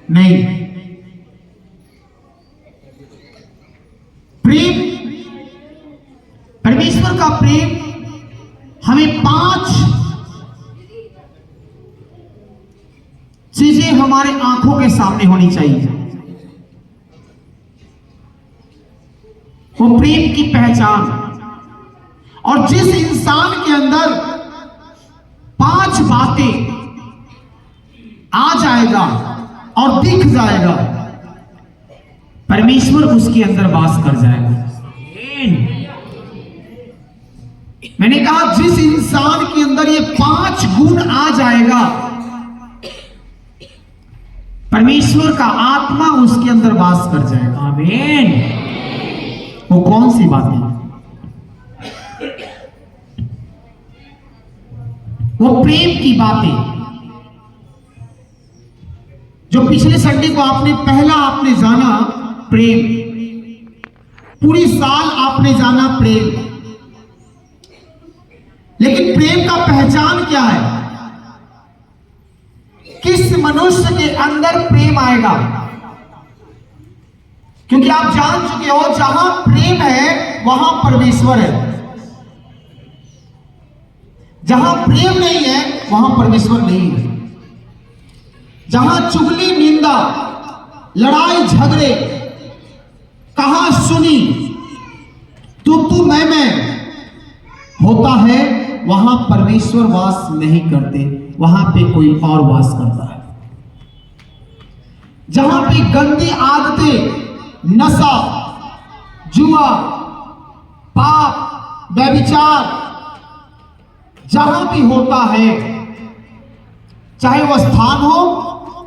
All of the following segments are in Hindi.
नहीं। प्रेम, परमेश्वर का प्रेम हमें 5 चीजें हमारे आंखों के सामने होनी चाहिए। वो प्रेम की पहचान, और जिस इंसान के अंदर 5 बातें आ जाएगा और दिख जाएगा, परमेश्वर उसके अंदर वास कर जाएगा। मैंने कहा जिस इंसान के अंदर ये 5 गुण आ जाएगा, परमेश्वर का आत्मा उसके अंदर वास कर जाएगा। आमीन। वो कौन सी बातें? वो प्रेम की बातें जो पिछले संडे को आपने जाना प्रेम, पूरी साल आपने जाना प्रेम, लेकिन प्रेम का पहचान क्या है? किस मनुष्य के अंदर प्रेम आएगा? क्योंकि आप जान चुके हो जहां प्रेम है वहां परमेश्वर है, जहां प्रेम नहीं है वहां परमेश्वर नहीं है। जहां चुगली, निंदा, लड़ाई झगड़े, कहा सुनी, तू मैं होता है, वहां परमेश्वर वास नहीं करते, वहां पे कोई और वास करता है। जहां पे गंदी आदतें, नशा, जुआ, पाप, व्यभिचार जहां भी होता है, चाहे वह स्थान हो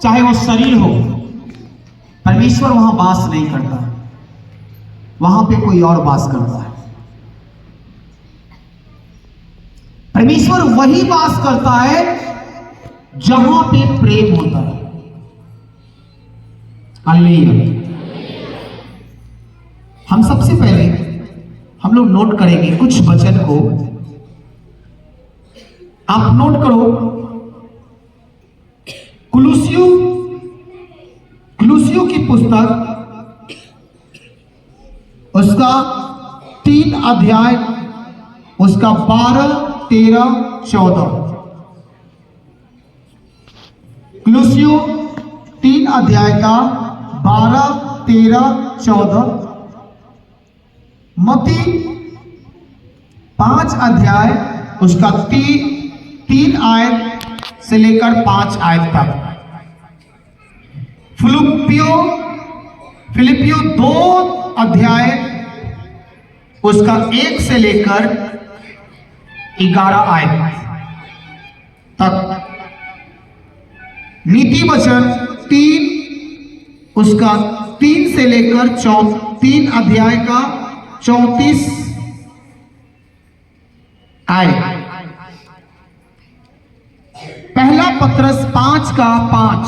चाहे वह शरीर हो, परमेश्वर वहां वास नहीं करता, वहां पे कोई और वास करता है। परमेश्वर वही वास करता है जहां पे प्रेम होता है। हालेलुया। हम सबसे पहले हम लोग नोट करेंगे कुछ वचन को। आप नोट करो, कुलुसियों की पुस्तक, उसका 3 अध्याय, उसका 12, 13, 14। कुलुसियों 3 अध्याय का 12, 13, 14। मत्ती 5 अध्याय, उसका 3 आयत से लेकर 5 आयत तक। फिलिपियो 2 अध्याय, उसका 1 से लेकर 11 आयत तक। नीति वचन 3, उसका 3 से लेकर 3 अध्याय का 34 आयत। पहला पत्रस 5 का 5,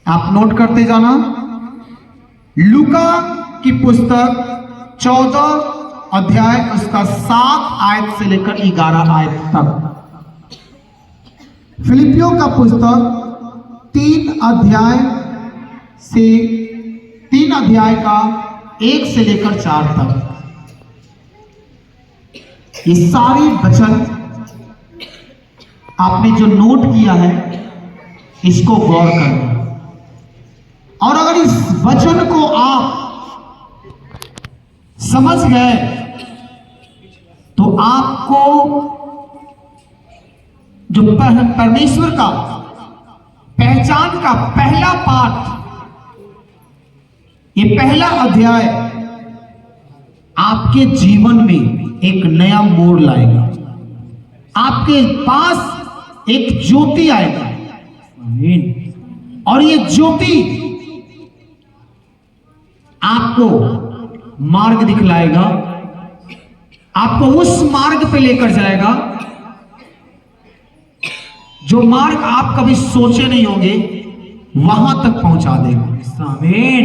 आप नोट करते जाना। लूका की पुस्तक 14 अध्याय, उसका 7 आयत से लेकर 11 आयत तक। फिलिपियों का पुस्तक 3 अध्याय से 3 अध्याय का 1 से लेकर 4 तक। ये सारी वचन आपने जो नोट किया है, इसको गौर करना, और अगर इस वचन को आप समझ गए तो आपको जो परमेश्वर का पहचान का पहला पाठ, ये पहला अध्याय आपके जीवन में एक नया मोड़ लाएगा। आपके पास एक ज्योति आएगा, और ये ज्योति आपको मार्ग दिखलाएगा, आपको उस मार्ग पे लेकर जाएगा जो मार्ग आप कभी सोचे नहीं होंगे, वहां तक पहुंचा देगा। आमीन।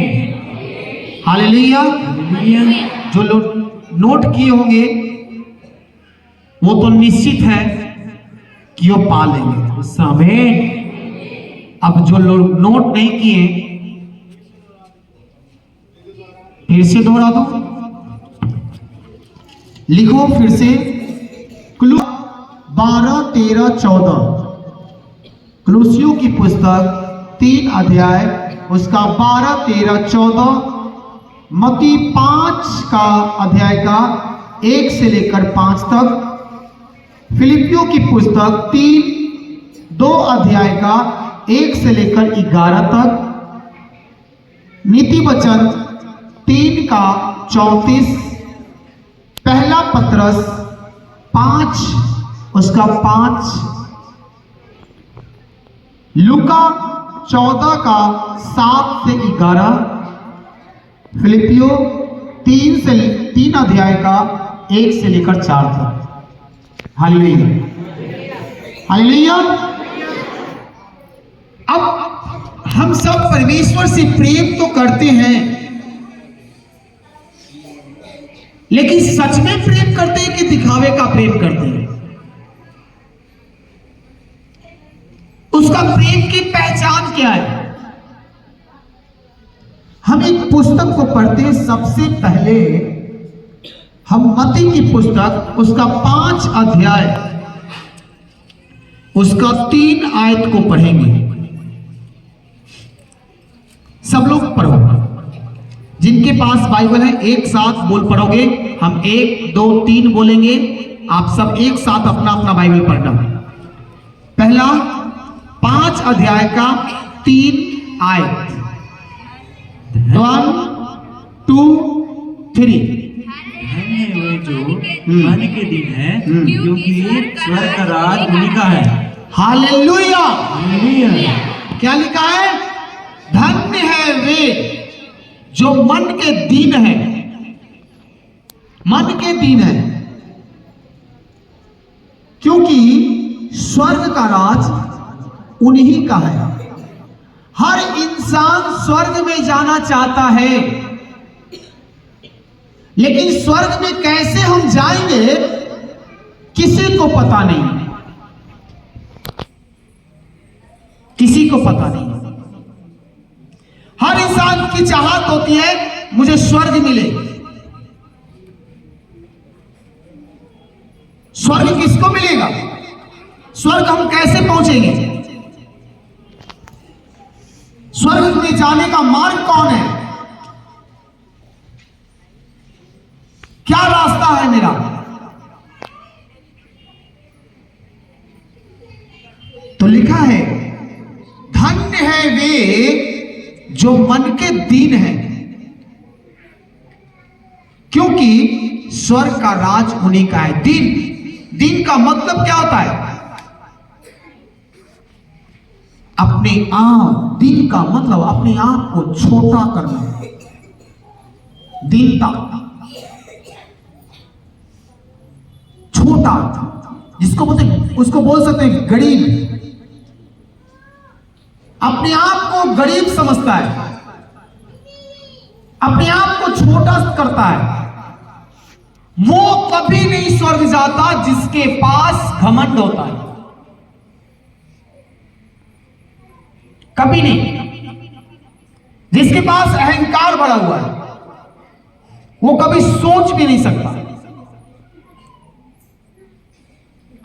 हालेलुया। जो लोग नोट किए होंगे वो तो निश्चित है कि वो पा लेंगे। आमीन। अब जो लोग नोट नहीं किए फिर से दोहरा दो, लिखो फिर से। क्लू 12, 13, 14 क्लूसियों की पुस्तक 3 अध्याय उसका 12, 13, 14, मत्ती 5 का अध्याय का 1 से लेकर 5 तक, फिलिपियों की पुस्तक 2 अध्याय का 1 से लेकर 11 तक, नीति वचन 3 का 34, पहला पत्रस 5 उसका 5, लूका 14 का 7 से 11, फिलिपियो 3 अध्याय का 1 से लेकर 4 तक। Hallelujah, hallelujah. अब हम सब परमेश्वर से प्रेम तो करते हैं, लेकिन सच में प्रेम करते हैं कि दिखावे का प्रेम करते हैं? उसका प्रेम की पहचान क्या है? हम एक पुस्तक को पढ़ते सबसे पहले हम मत्ती की पुस्तक उसका 5 अध्याय उसका 3 आयत को पढ़ेंगे। सब लोग पढ़ो, जिनके पास बाइबल है एक साथ बोल पढ़ोगे। हम 1, 2, 3 बोलेंगे, आप सब एक साथ अपना अपना बाइबल पढ़ना। पहला 5 अध्याय का 3 आयत, 1, 2, 3। धन्य वे जो मन के दिन है, क्योंकि स्वर्ग का राज उन्हीं का है। हालेलुया। हालेलुया। क्या लिखा है? धन्य है वे जो मन के दिन है। मन के दिन है, क्योंकि स्वर्ग का राज उन्हीं का है। हर इंसान स्वर्ग में जाना चाहता है, लेकिन स्वर्ग में कैसे हम जाएंगे किसी को पता नहीं, किसी को पता नहीं। हर इंसान की चाहत होती है मुझे स्वर्ग मिले। स्वर्ग किसको मिलेगा? स्वर्ग हम कैसे पहुंचेंगे? स्वर्ग में जाने का मार्ग कौन है? क्या रास्ता है मेरा? तो लिखा है धन्य है वे जो मन के दीन है, क्योंकि स्वर्ग का राज उन्हीं का है। दीन, दीन का मतलब क्या होता है? अपने आप, दीन का मतलब अपने आप को छोटा करना, दीनता, छोटा, जिसको बोलते उसको बोल सकते हैं गरीब। अपने आप को गरीब समझता है, अपने आप को छोटा करता है। वो कभी नहीं स्वर्ग जाता जिसके पास घमंड होता है, कभी नहीं। जिसके पास अहंकार भरा हुआ है वो कभी सोच भी नहीं सकता।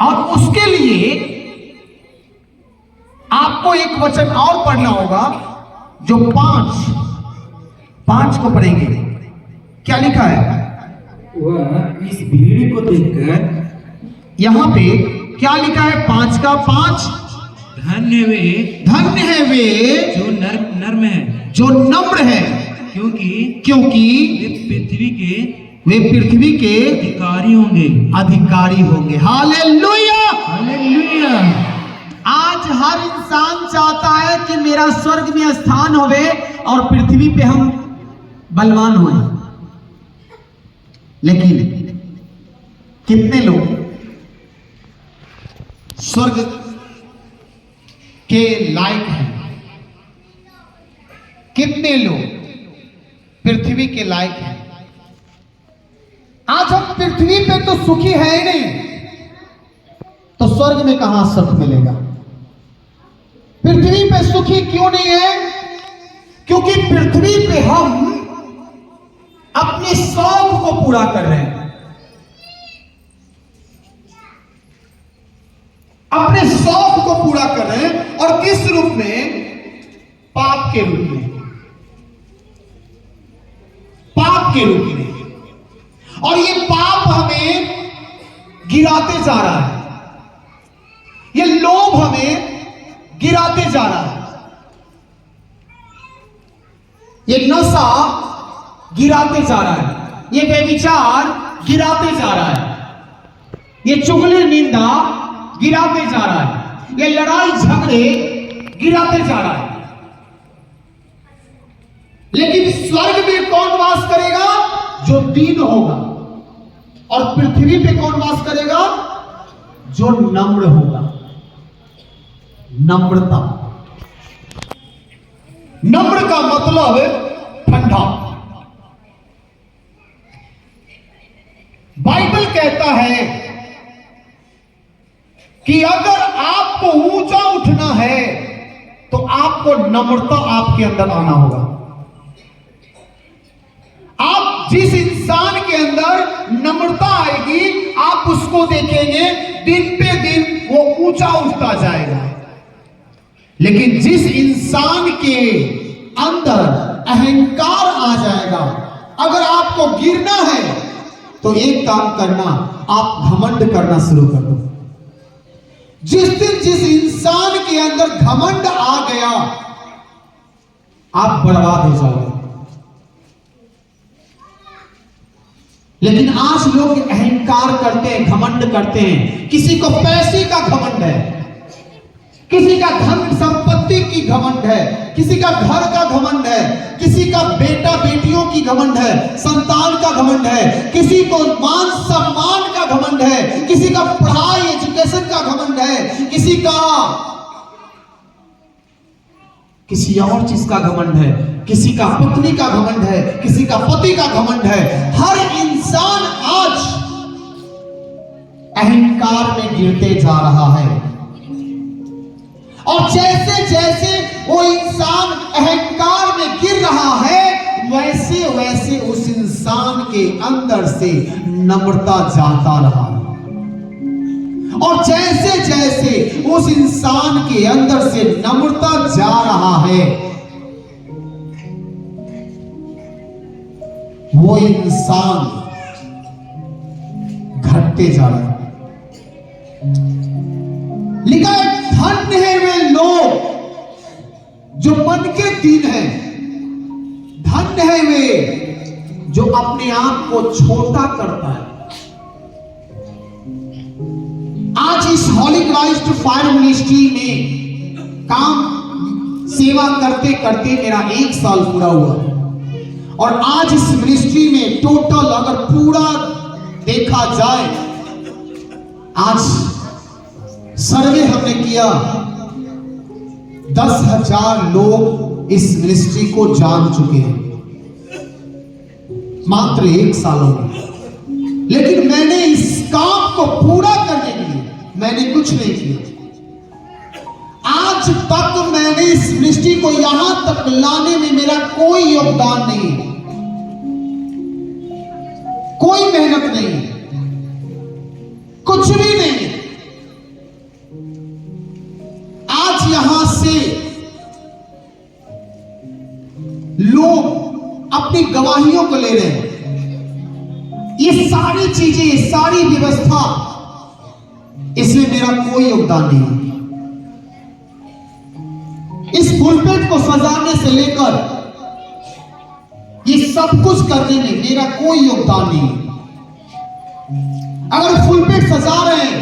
और उसके लिए आपको एक वचन और पढ़ना होगा, जो 5 को पढ़ेंगे। क्या लिखा है? वह इस भीड़ को देखकर, यहां पे क्या लिखा है? 5 का 5, धन्य वे जो नर्म है, जो नम्र है, क्योंकि वे पृथ्वी के अधिकारी होंगे। Hallelujah, hallelujah. आज हर इंसान चाहता है कि मेरा स्वर्ग में स्थान होवे और पृथ्वी पे हम बलवान हों, लेकिन कितने लोग स्वर्ग के लायक हैं? कितने लोग पृथ्वी के लायक हैं? आज हम पृथ्वी पे तो सुखी है ही नहीं, तो स्वर्ग में कहां सुख मिलेगा? पृथ्वी पे सुखी क्यों नहीं है? क्योंकि पृथ्वी पे हम अपने शौक को पूरा कर रहे हैं, अपने शौक को पूरा कर रहे हैं। और किस रूप में? पाप के रूप में, पाप के रूप में। और ये पाप हमें गिराते जा रहा है, ये लोभ हमें गिराते जा रहा है, ये नशा गिराते जा रहा है, ये व्यभिचार गिराते जा रहा है, ये चुगली निंदा गिराते जा रहा है, ये लड़ाई झगड़े गिराते जा रहा है। लेकिन स्वर्ग में कौन वास करेगा? जो दीन होगा। और पृथ्वी पे कौन वास करेगा? जो नम्र होगा। नम्रता, नम्र का मतलब ठंडा। बाइबल कहता है कि अगर आपको ऊंचा उठना है तो आपको नम्रता आपके अंदर आना होगा। आप जिस इंसान के अंदर नम्रता आएगी, आप उसको देखेंगे दिन पे दिन वो ऊंचा उठता जाएगा। लेकिन जिस इंसान के अंदर अहंकार आ जाएगा, अगर आपको गिरना है तो एक काम करना, आप घमंड करना शुरू कर दो। जिस दिन जिस इंसान के अंदर घमंड आ गया, आप बर्बाद हो जाओगे। लेकिन आज लोग अहंकार करते हैं, घमंड करते हैं। किसी को पैसे का घमंड है, किसी का धन संपत्ति की घमंड है, किसी का घर का घमंड है, किसी का बेटा बेटियों की घमंड है, संतान का घमंड है, किसी को मान सम्मान का घमंड है, किसी का पढ़ाई एजुकेशन का घमंड है, किसी का किसी और चीज का घमंड है, किसी का पत्नी का घमंड है, किसी का पति का घमंड है। हर इंसान आज अहंकार में गिरते जा रहा है। और जैसे जैसे वो इंसान अहंकार में गिर रहा है, वैसे वैसे उस इंसान के अंदर से नम्रता जाता रहा। और जैसे जैसे उस इंसान के अंदर से नम्रता जा रहा है, वो इंसान घटते जा रहा है। लिखा है, धन्य है वे लोग जो मन के दीन हैं, धन्य है वे जो अपने आप को छोटा करता है। आज इस हॉली क्राइस्ट फायर मिनिस्ट्री में काम सेवा करते करते मेरा 1 साल पूरा हुआ। और आज इस मिनिस्ट्री में टोटल अगर पूरा देखा जाए, आज सर्वे हमने किया, 10,000 लोग इस मिनिस्ट्री को जान चुके हैं मात्र 1 साल में। लेकिन मैंने इस काम को पूरा करने के लिए मैंने कुछ नहीं किया। आज तक मैंने इस मिनिस्ट्री को यहां तक लाने में मेरा कोई योगदान नहीं है, कोई मेहनत नहीं, कुछ भी नहीं। आज यहां से लोग अपनी गवाहियों को ले रहे हैं। ये सारी चीजें, ये सारी व्यवस्था, इसमें मेरा कोई योगदान नहीं है। इस पुलपिट को सजाने से लेकर ये सब कुछ करने में मेरा कोई योगदान नहीं है। अगर पुलपिट सजा रहे हैं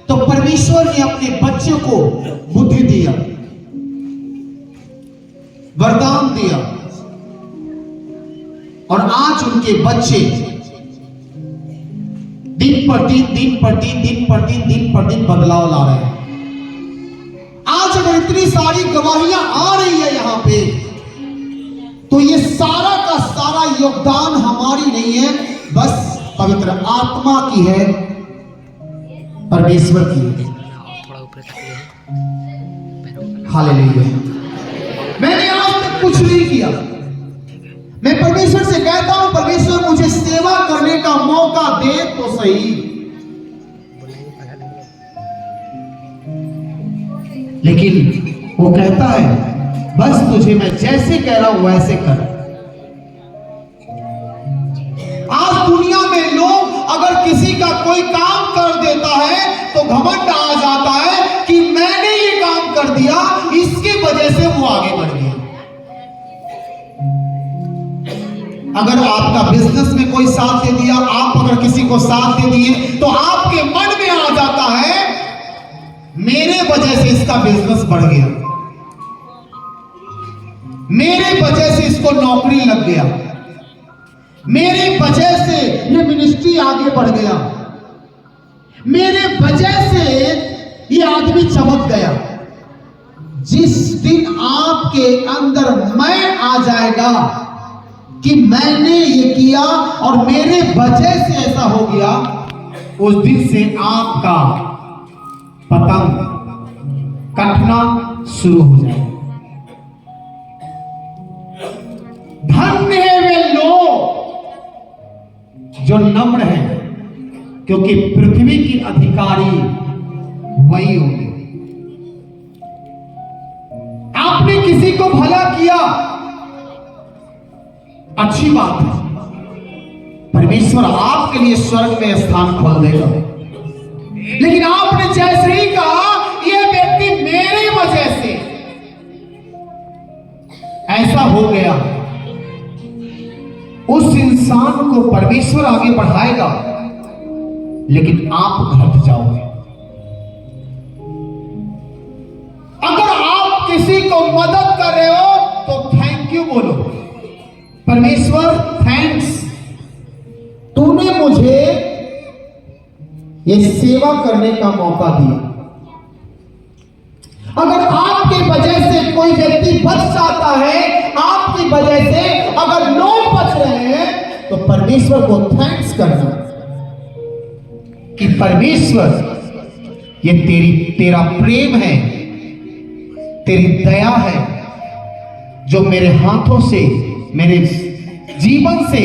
तो परमेश्वर ने अपने बच्चों को बुद्धि दिया, वरदान दिया, और आज उनके बच्चे दिन पर दिन बदलाव ला रहे हैं। आज अगर इतनी सारी गवाहियां आ रही है यहां पे, तो ये सारा का सारा योगदान हमारी नहीं है, बस पवित्र आत्मा की है, परमेश्वर की है। हालेलुया। मैंने आज तक कुछ नहीं किया। मैं परमेश्वर से कहता हूं, परमेश्वर मुझे सेवा करने का मौका दे तो सही। लेकिन वो कहता है बस तुझे मैं जैसे कह रहा हूं वैसे कर। आज दुनिया में लोग अगर किसी का कोई काम कर देता है तो घमंड आ जाता है कि मैंने ये काम कर दिया, इसकी वजह से वो आगे बढ़ गया। अगर आपका बिजनेस में कोई साथ दे दिया, आप अगर किसी को साथ दे दिए, तो आपके मन में आ जाता है मेरे वजह से इसका बिजनेस बढ़ गया, मेरे वजह से इसको नौकरी लग गया, मेरे वजह से ये मिनिस्ट्री आगे बढ़ गया, मेरे वजह से ये आदमी चमक गया। जिस दिन आपके अंदर मैं आ जाएगा कि मैंने ये किया और मेरे वजह से ऐसा हो गया, उस दिन से आपका पतंग कटना शुरू हो जाएगा। धन्य है वे लोग जो नम्र हैं, क्योंकि पृथ्वी की अधिकारी वही होंगे। आपने किसी को भला किया, अच्छी बात है, परमेश्वर आपके लिए स्वर्ग में स्थान खोल देगा। लेकिन आपने जैसे ही कहा यह व्यक्ति मेरी वजह से ऐसा हो गया, उस इंसान को परमेश्वर आगे बढ़ाएगा, लेकिन आप घट जाओगे। अगर आप किसी को मदद कर रहे हो तो थैंक यू बोलो, परमेश्वर थैंक्स, तूने मुझे ये सेवा करने का मौका दिया। अगर आपकी वजह से कोई व्यक्ति बच जाता है, आपकी वजह से अगर लोग बच रहे हैं, तो परमेश्वर को थैंक्स करना कि परमेश्वर ये तेरा प्रेम है, तेरी दया है, जो मेरे हाथों से, मेरे जीवन से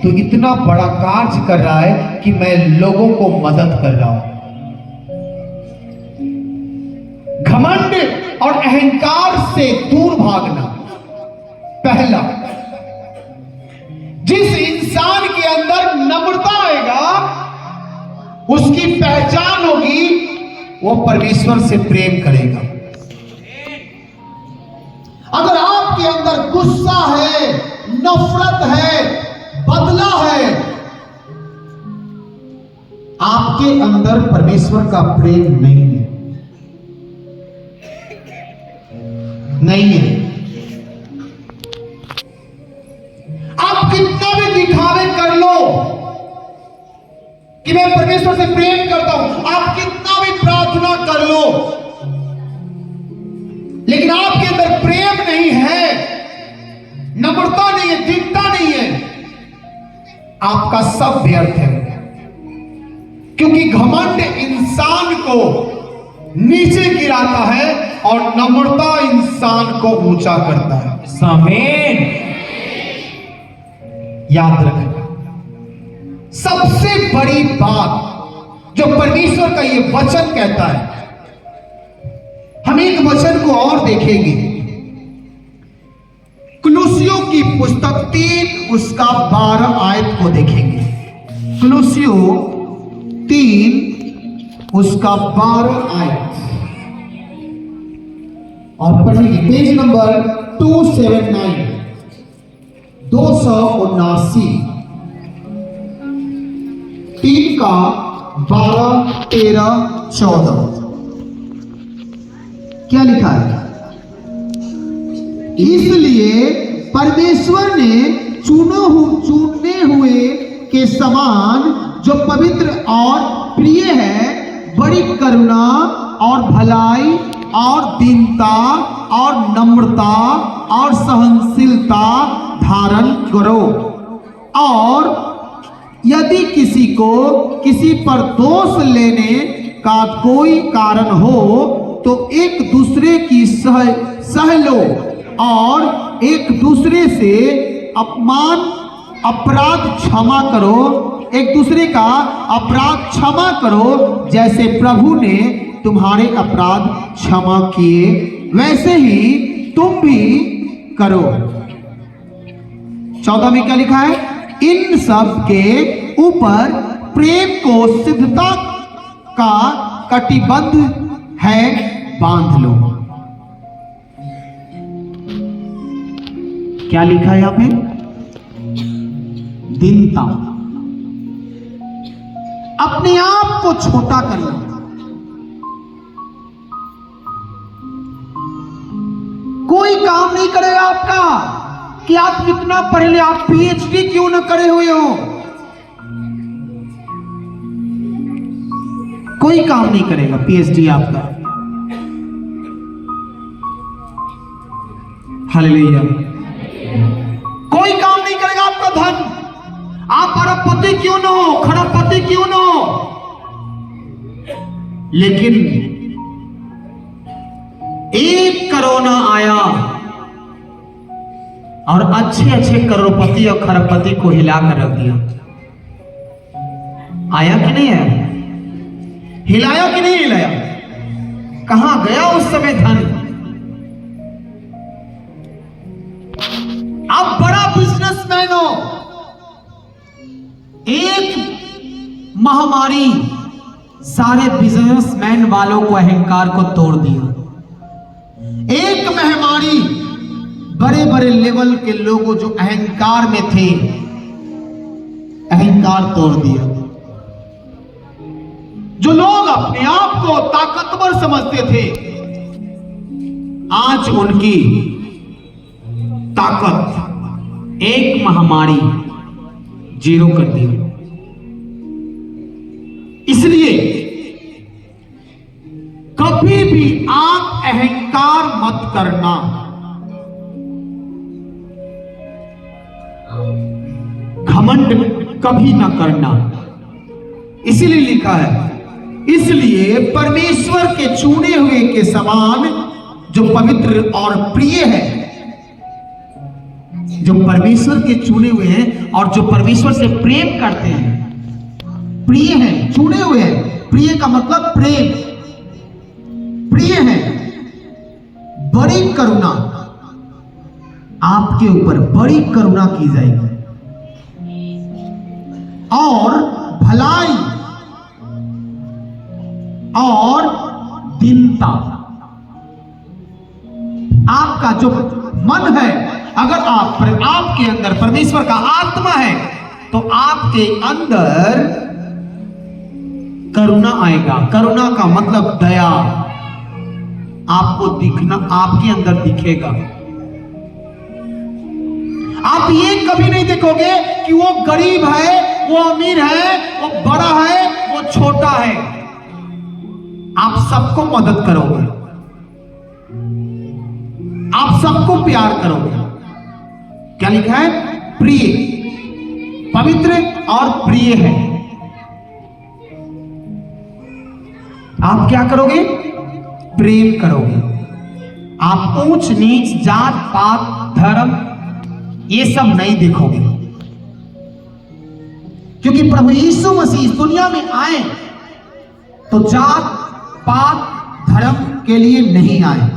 तो इतना बड़ा कार्य कर रहा है कि मैं लोगों को मदद कर रहा हूं। घमंड और अहंकार से दूर भागना। पहला, जिस इंसान के अंदर नम्रता आएगा, उसकी पहचान होगी, वो परमेश्वर से प्रेम करेगा। अगर आपके अंदर गुस्सा है, नफरत है, बदला है, आपके अंदर परमेश्वर का प्रेम नहीं है, नहीं है। आप कितना भी दिखावे कर लो कि मैं परमेश्वर से प्रेम करता हूं, आप कितना भी प्रार्थना कर लो, लेकिन आपके अंदर प्रेम नहीं है, नम्रता नहीं है, दीनता नहीं है, आपका सब व्यर्थ है। क्योंकि घमंड इंसान को नीचे गिराता है और नम्रता इंसान को ऊंचा करता है। आमीन। याद रखना, सबसे बड़ी बात जो परमेश्वर का ये वचन कहता है, हम एक वचन को और देखेंगे, कुलुसियों की पुस्तक 3 उसका 12 आयत को देखेंगे। कुलुसियों 3 उसका 12 आयत और पढ़ेंगे, पेज नंबर 279, 279, 3 का 12, 13, 14 क्या लिखा है? इसलिए परमेश्वर ने चुने हुए के समान जो पवित्र और प्रिय है, बड़ी करुणा और भलाई और दीनता और नम्रता और सहनशीलता धारण करो। और यदि किसी को किसी पर दोष लेने का कोई कारण हो तो एक दूसरे की सह लो और एक दूसरे से अपराध क्षमा करो, एक दूसरे का अपराध क्षमा करो, जैसे प्रभु ने तुम्हारे अपराध क्षमा किए वैसे ही तुम भी करो। 14 में क्या लिखा है? इन सब के ऊपर प्रेम को सिद्धता का कटिबंध है, बांध लो। क्या लिखा है यहां पे? दीनता, अपने आप को छोटा करना। कोई काम नहीं करेगा आपका कि आप कितना पढ़े ले, आप पीएचडी क्यों ना करे हुए हो, कोई काम नहीं करेगा पीएचडी आपका। हालेलुया। कोई काम नहीं करेगा आपका धन, आप अरबपति क्यों ना हो, खरबपति क्यों ना हो, लेकिन एक कोरोना आया और अच्छे अच्छे करोड़पति और खरबपति को हिलाकर रख दिया। आया कि नहीं आया? हिलाया कि नहीं हिलाया? कहां गया उस समय धन? आप बड़ा बिजनेसमैन हो, एक महामारी सारे बिजनेसमैन वालों को अहंकार को तोड़ दिया। एक महामारी बड़े बड़े लेवल के लोगों जो अहंकार में थे, अहंकार तोड़ दिया। जो लोग अपने आप को ताकतवर समझते थे, आज उनकी ताकत एक महामारी जीरो कर दी। इसलिए कभी भी आप अहंकार मत करना। घमंड कभी ना करना। इसीलिए लिखा है, इसलिए परमेश्वर के चुने हुए के समान जो पवित्र और प्रिय है, जो परमेश्वर के चुने हुए हैं और जो परमेश्वर से प्रेम करते हैं, प्रिय हैं, चुने हुए हैं। प्रिय का मतलब प्रेम, प्रिय है। बड़ी करुणा, आपके ऊपर बड़ी करुणा की जाएगी और भलाई और दीनता। आपका जो मन है, अगर आपके अंदर परमेश्वर का आत्मा है तो आपके अंदर करुणा आएगा। करुणा का मतलब दया, आपको दिखना, आपके अंदर दिखेगा। आप ये कभी नहीं देखोगे कि वो गरीब है, वो अमीर है, वो बड़ा है, वो छोटा है। आप सबको मदद करोगे, आप सबको प्यार करोगे। क्या लिखा है? प्रिय, पवित्र और प्रिय है। आप क्या करोगे? प्रेम करोगे। आप ऊंच नीच, जात पात, धर्म ये सब नहीं देखोगे, क्योंकि प्रभु यीशु मसीह इस दुनिया में आए तो जात पात धर्म के लिए नहीं आए,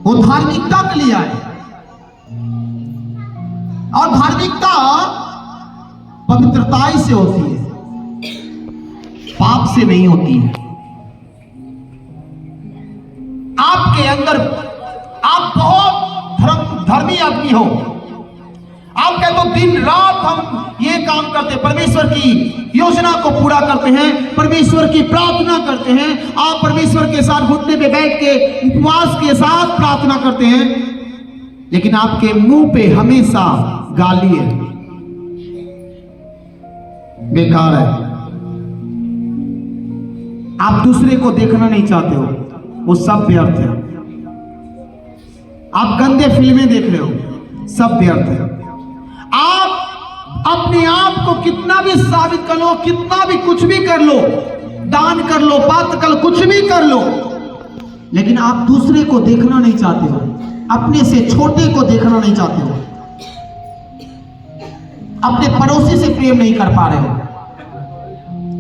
वो धार्मिकता के लिए आए। और धार्मिकता पवित्रता से होती है, पाप से नहीं होती है। आपके अंदर आप बहुत धर्मी आदमी हो, आप कहते हो दिन रात हम ये काम करते हैं, परमेश्वर की योजना को पूरा करते हैं, परमेश्वर की प्रार्थना करते हैं, आप परमेश्वर के साथ घुटने पे बैठ के उपवास के साथ प्रार्थना करते हैं, लेकिन आपके मुंह पे हमेशा गाली है, बेकार है। आप दूसरे को देखना नहीं चाहते हो, वो सब व्यर्थ है। आप गंदे फिल्में देख रहे हो, सब व्यर्थ है। आप अपने आप को कितना भी साबित कर लो, कितना भी कुछ भी कर लो, दान कर लो, बात कर लो, कुछ भी कर लो, लेकिन आप दूसरे को देखना नहीं चाहते हो, अपने से छोटे को देखना नहीं चाहते हो, अपने पड़ोसी से प्रेम नहीं कर पा रहे हो,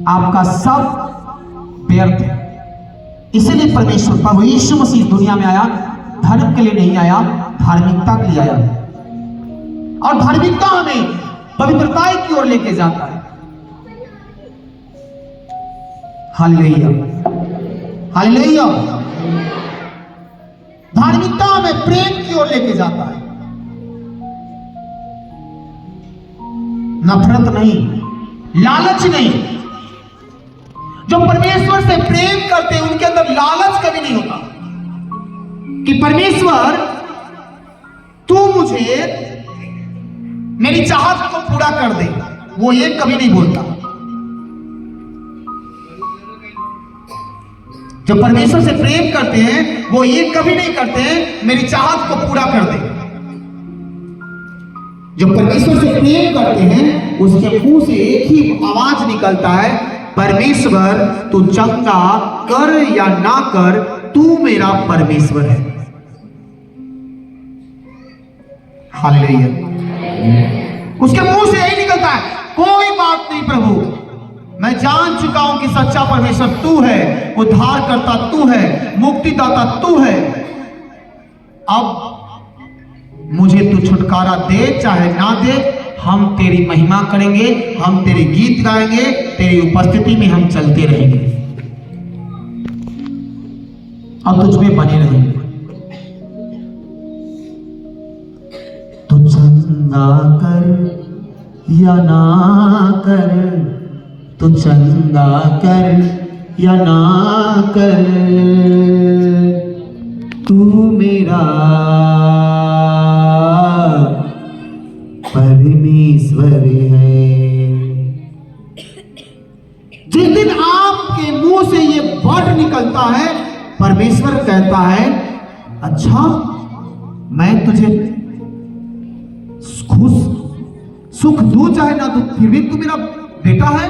आपका सब व्यर्थ है। इसलिए परमेश्वर प्रभु यीशु मसीह दुनिया में आया, धर्म के लिए नहीं आया, धार्मिकता के लिए आया। और धार्मिकता हमें पवित्रता की ओर लेके जाता है। Hallelujah, hallelujah. धार्मिकता हमें प्रेम की ओर लेके जाता है, नफरत नहीं, लालच नहीं। जो परमेश्वर से प्रेम करते हैं उनके अंदर लालच कभी नहीं होता कि परमेश्वर तू मुझे मेरी चाहत को पूरा कर दे, वो ये कभी नहीं बोलता। जो परमेश्वर से प्रेम करते हैं वो ये कभी नहीं करते हैं मेरी चाहत को पूरा कर दे। जो परमेश्वर से प्रेम करते हैं उसके मुंह से एक ही आवाज निकलता है, परमेश्वर तू चंगा कर या ना कर, तू मेरा परमेश्वर है। हालेलुया। उसके मुंह से यही निकलता है, कोई बात नहीं प्रभु, मैं जान चुका हूं कि सच्चा परमेश्वर तू है, उद्धार करता तू है, मुक्तिदाता तू है। अब मुझे तू छुटकारा दे चाहे ना दे, हम तेरी महिमा करेंगे, हम तेरे गीत गाएंगे, तेरी उपस्थिति में हम चलते रहेंगे, अब तुझ में बने रहेंगे। तू चंगा कर या ना कर, तू चंगा कर या ना कर, तू मेरा परमेश्वर है। जिस दिन आपके मुंह से ये वर्ड निकलता है, परमेश्वर कहता है अच्छा मैं तुझे खुश सुख दूं चाहे ना दूं, फिर भी तू मेरा बेटा है,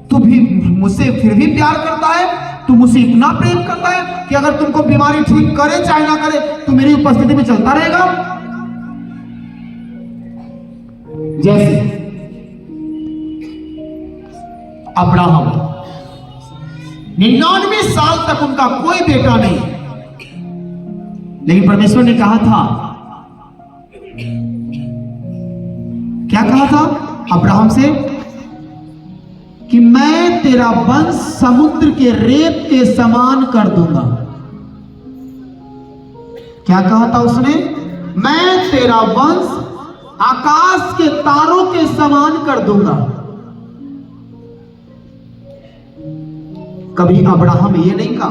तू भी मुझसे फिर भी प्यार करता है, तू मुझसे इतना प्रेम करता है कि अगर तुमको बीमारी ठीक करे चाहे ना करे तू मेरी उपस्थिति में चलता रहेगा। जैसे अब्राहम 99 साल तक उनका कोई बेटा नहीं, लेकिन परमेश्वर ने कहा था, क्या कहा था अब्राहम से कि मैं तेरा वंश समुद्र के रेत के समान कर दूंगा। क्या कहा था उसने? मैं तेरा वंश आकाश के तारों के समान कर दूंगा। कभी अब्राहम ये नहीं कहा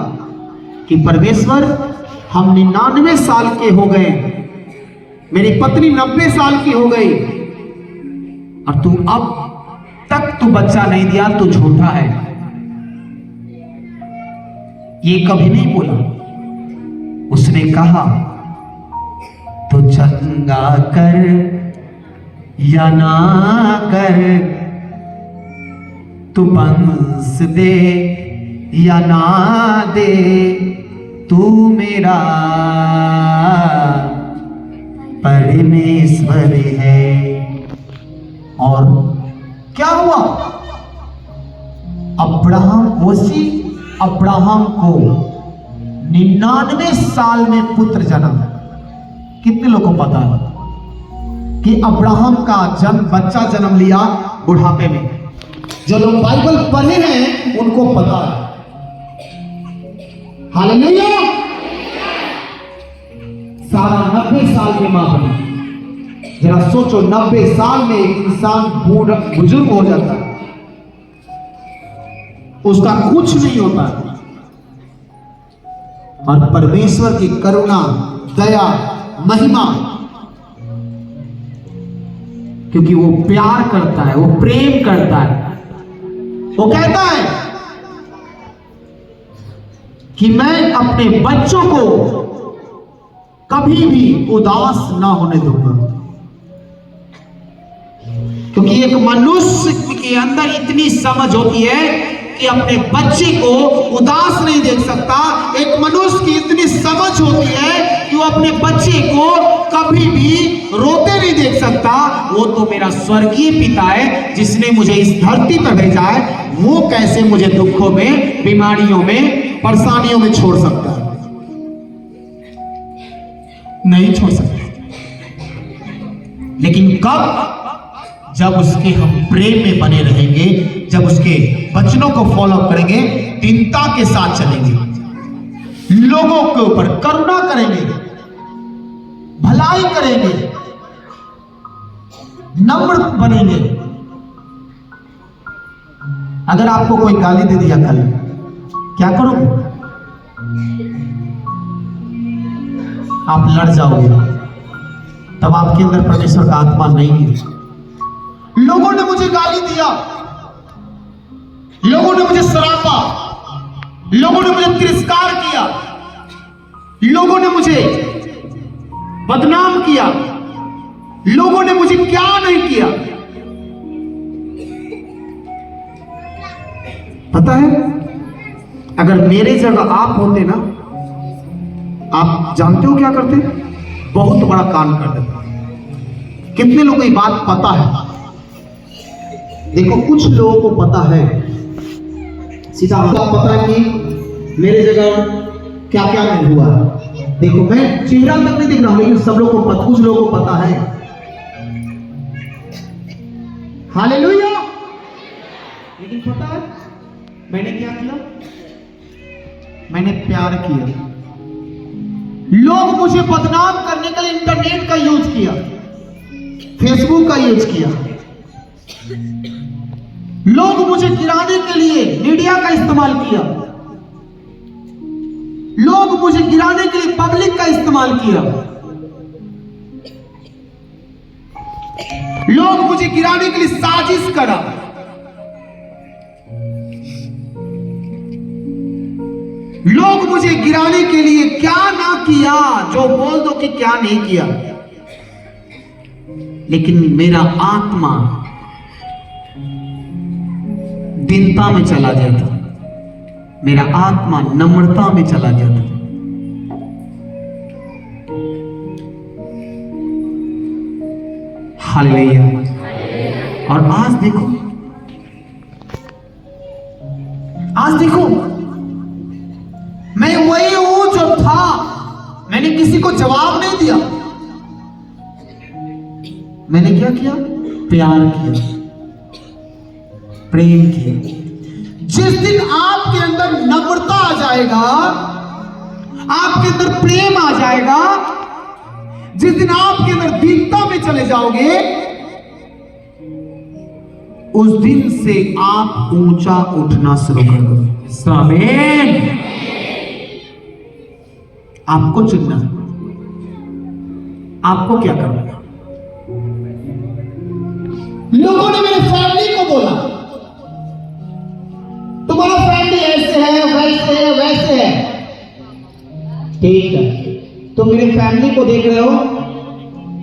कि परमेश्वर हम 99 साल के हो गए, मेरी पत्नी 90 साल की हो गई और तू अब तक तू बच्चा नहीं दिया, तू झूठा है। ये कभी नहीं बोला। उसने कहा तो चंगा कर या ना कर, तू वंश दे या ना दे, तू मेरा परमेश्वर है। और क्या हुआ? अब्राहम को 99 साल में पुत्र जन्म। कितने लोगों को पता है कि अब्राहम का बच्चा जन्म लिया बुढ़ापे में? जो लोग बाइबल पढ़े हैं उनको पता है। हालेलुया। सारा 90 साल की मां बनी। जरा सोचो, 90 साल में एक इंसान बुजुर्ग हो जाता है, उसका कुछ नहीं होता। और परमेश्वर की करुणा, दया, महिमा, क्योंकि वो प्यार करता है, वो प्रेम करता है। वो कहता है कि मैं अपने बच्चों को कभी भी उदास ना होने दूंगा। क्योंकि एक मनुष्य के अंदर इतनी समझ होती है कि अपने बच्चे को उदास नहीं देख सकता। एक मनुष्य की इतनी समझ होती है कि वो अपने बच्चे को कभी भी रोते नहीं देख सकता। वो तो मेरा स्वर्गीय पिता है जिसने मुझे इस धरती पर भेजा है। वो कैसे मुझे दुखों में, बीमारियों में, परेशानियों में छोड़ सकता है? नहीं छोड़ सकता। लेकिन कब? जब उसके हम प्रेम में बने रहेंगे, जब उसके वचनों को फॉलो करेंगे, दीनता के साथ चलेंगे, लोगों के ऊपर करुणा करेंगे, भलाई करेंगे, नम्र बनेंगे। अगर आपको कोई गाली दे दिया कल, क्या करोगे? आप लड़ जाओगे। तब आपके अंदर परमेश्वर का आत्मा नहीं है। लोगों ने मुझे गाली दिया, लोगों ने मुझे सरापा, लोगों ने मुझे तिरस्कार किया, लोगों ने मुझे बदनाम किया, लोगों ने मुझे क्या नहीं किया। पता है, अगर मेरे जगह आप होते ना, आप जानते हो क्या करते? बहुत बड़ा कांड कर देते। कितने लोगों को ये बात पता है? देखो, कुछ लोगों को पता है, सीधा पता है कि मेरे जगह क्या क्या नहीं हुआ। देखो, मैं चेहरा तक नहीं देख रहा हूं, लेकिन सब लोगों को पता, कुछ लोगों को पता है। हालेलुया। लेकिन पता है मैंने क्या किया? मैंने प्यार किया। लोग मुझे बदनाम करने के लिए इंटरनेट का यूज किया, फेसबुक का यूज किया। लोग मुझे गिराने के लिए मीडिया का इस्तेमाल किया। लोग मुझे गिराने के लिए पब्लिक का इस्तेमाल किया। लोग मुझे गिराने के लिए साजिश करा। लोग मुझे गिराने के लिए क्या ना किया, जो बोल दो कि क्या नहीं किया। लेकिन मेरा आत्मा दीनता में चला जाता, मेरा आत्मा नम्रता में चला जाता। हालेलुया। और आज देखो, मैं वही हूं जो था। मैंने किसी को जवाब नहीं दिया। मैंने क्या किया? प्यार किया, प्रेम किया। जिस दिन आपके अंदर नम्रता आ जाएगा, आपके अंदर प्रेम आ जाएगा, जिस दिन आपके अंदर दीनता में चले जाओगे, उस दिन से आप ऊंचा उठना शुरू करोगे। आमीन। आपको चुनना, आपको क्या करना है? लोगों ने मेरे फैमिली को बोला, तुम्हारा फैमिली ऐसे है, वैसे है। ठीक है, तुम मेरे फैमिली को देख रहे हो,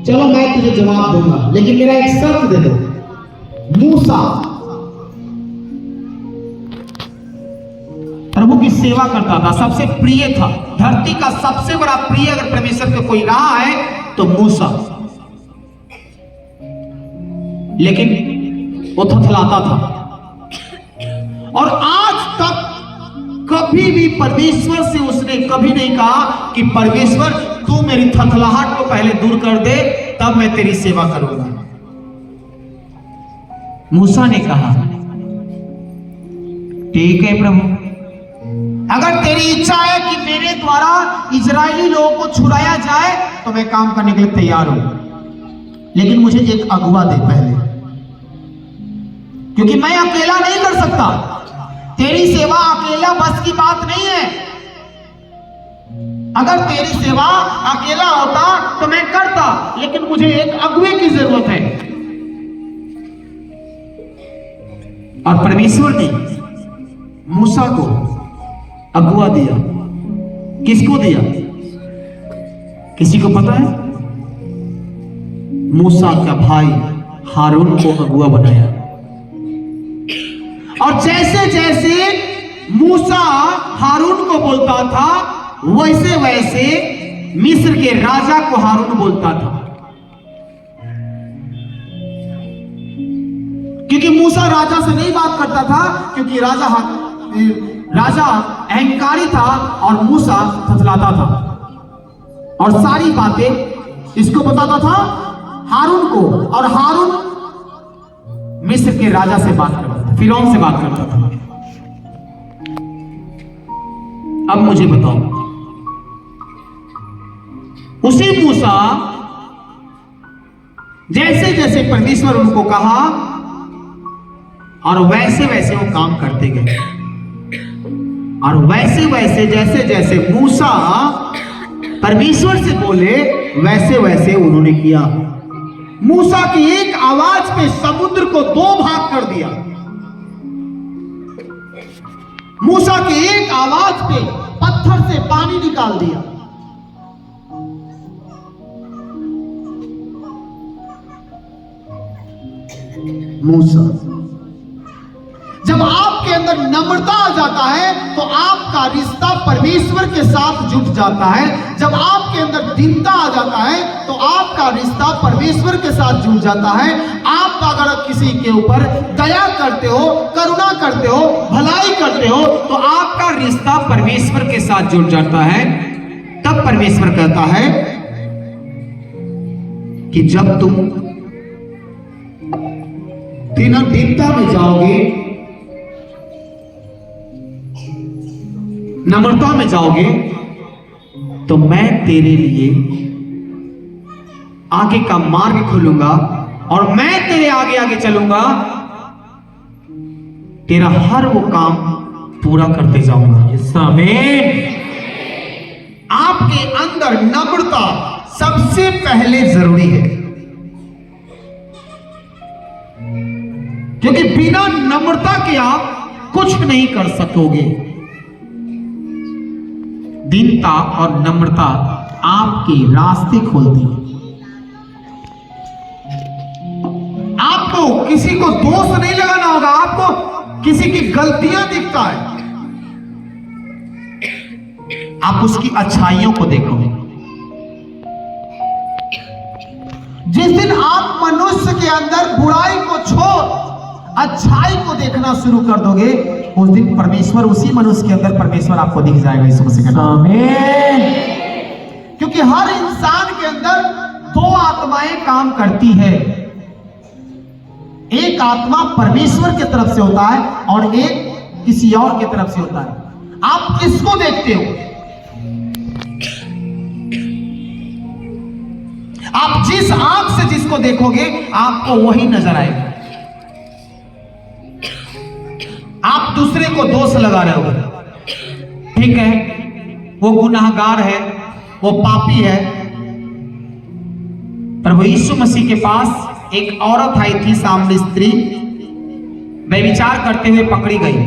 चलो मैं तुझे जवाब दूंगा, लेकिन मेरा एक शर्त दे दो। मूसा प्रभु की सेवा करता था, सबसे प्रिय था, धरती का सबसे बड़ा प्रिय अगर परमेश्वर का कोई रहा है तो मूसा। लेकिन वो थथलाता था। और आज तक कभी भी परमेश्वर से उसने कभी नहीं कहा कि परमेश्वर तू मेरी थथलाहट को पहले दूर कर दे, तब मैं तेरी सेवा करूंगा। मूसा ने कहा, ठीक है प्रभु, अगर तेरी इच्छा है कि मेरे द्वारा इजरायली लोगों को छुड़ाया जाए तो मैं काम करने के लिए तैयार हूं, लेकिन मुझे एक अगुवा दे पहले, क्योंकि मैं अकेला नहीं कर सकता। तेरी सेवा अकेला बस की बात नहीं है। अगर तेरी सेवा अकेला होता तो मैं करता, लेकिन मुझे एक अगुवे की जरूरत है। और परमेश्वर ने मूसा को अगुवा दिया। किसको दिया? किसी को पता है? मूसा का भाई हारून को अगुवा बनाया। और जैसे जैसे मूसा हारून को बोलता था, वैसे वैसे मिस्र के राजा को हारून बोलता था। क्योंकि मूसा राजा से नहीं बात करता था, क्योंकि राजा अहंकारी था और मूसा थथलाता था, और सारी बातें इसको बताता था हारून को, और हारून मिस्र के राजा से बात करता था, फिरौन से बात करता था। अब मुझे बताओ, उसी मूसा जैसे जैसे परमेश्वर उनको कहा और वैसे वैसे वो काम करते गए, और वैसे वैसे जैसे जैसे मूसा परमेश्वर से बोले वैसे वैसे उन्होंने किया। मूसा की एक आवाज पे समुद्र को 2 भाग कर दिया। मूसा की एक आवाज पे पत्थर से पानी निकाल दिया। मूसा, जब आपके अंदर नम्रता आ जाता है तो आपका रिश्ता परमेश्वर के साथ जुट जाता है। जब आपके अंदर दीनता आ जाता है तो आपका रिश्ता परमेश्वर के साथ जुट जाता है। आप अगर किसी के ऊपर दया करते हो, करुणा करते हो, भलाई करते हो, तो आपका रिश्ता परमेश्वर के साथ जुट जाता है। तब परमेश्वर कहता है कि जब तुम दीनता में जाओगे, नम्रता में जाओगे, तो मैं तेरे लिए आगे का मार्ग खोलूंगा और मैं तेरे आगे आगे चलूंगा, तेरा हर वो काम पूरा करते जाऊंगा। आमीन। आपके अंदर नम्रता सबसे पहले जरूरी है, क्योंकि बिना नम्रता के आप कुछ नहीं कर सकोगे। दीनता और नम्रता आपके रास्ते खोलती है। आपको किसी को दोष नहीं लगाना होगा, आपको किसी की गलतियां दिखता है, आप उसकी अच्छाइयों को देखोगे। जिस दिन आप मनुष्य के अंदर बुराई को छोड़ अच्छाई को देखना शुरू कर दोगे, उस दिन परमेश्वर उसी मनुष्य के अंदर परमेश्वर आपको दिख जाएगा। यीशु मसीह के नाम में। आमीन। क्योंकि हर इंसान के अंदर 2 आत्माएं काम करती है। एक आत्मा परमेश्वर की तरफ से होता है और एक किसी और की तरफ से होता है। आप किसको देखते हो? आप जिस आंख से जिसको देखोगे आपको वही नजर आएगा। आप दूसरे को दोष लगा रहे हो, ठीक है, वो गुनाहगार है, वो पापी है। प्रभु यीशु मसीह के पास एक औरत आई थी, सामने स्त्री, व्यभिचार करते हुए पकड़ी गई।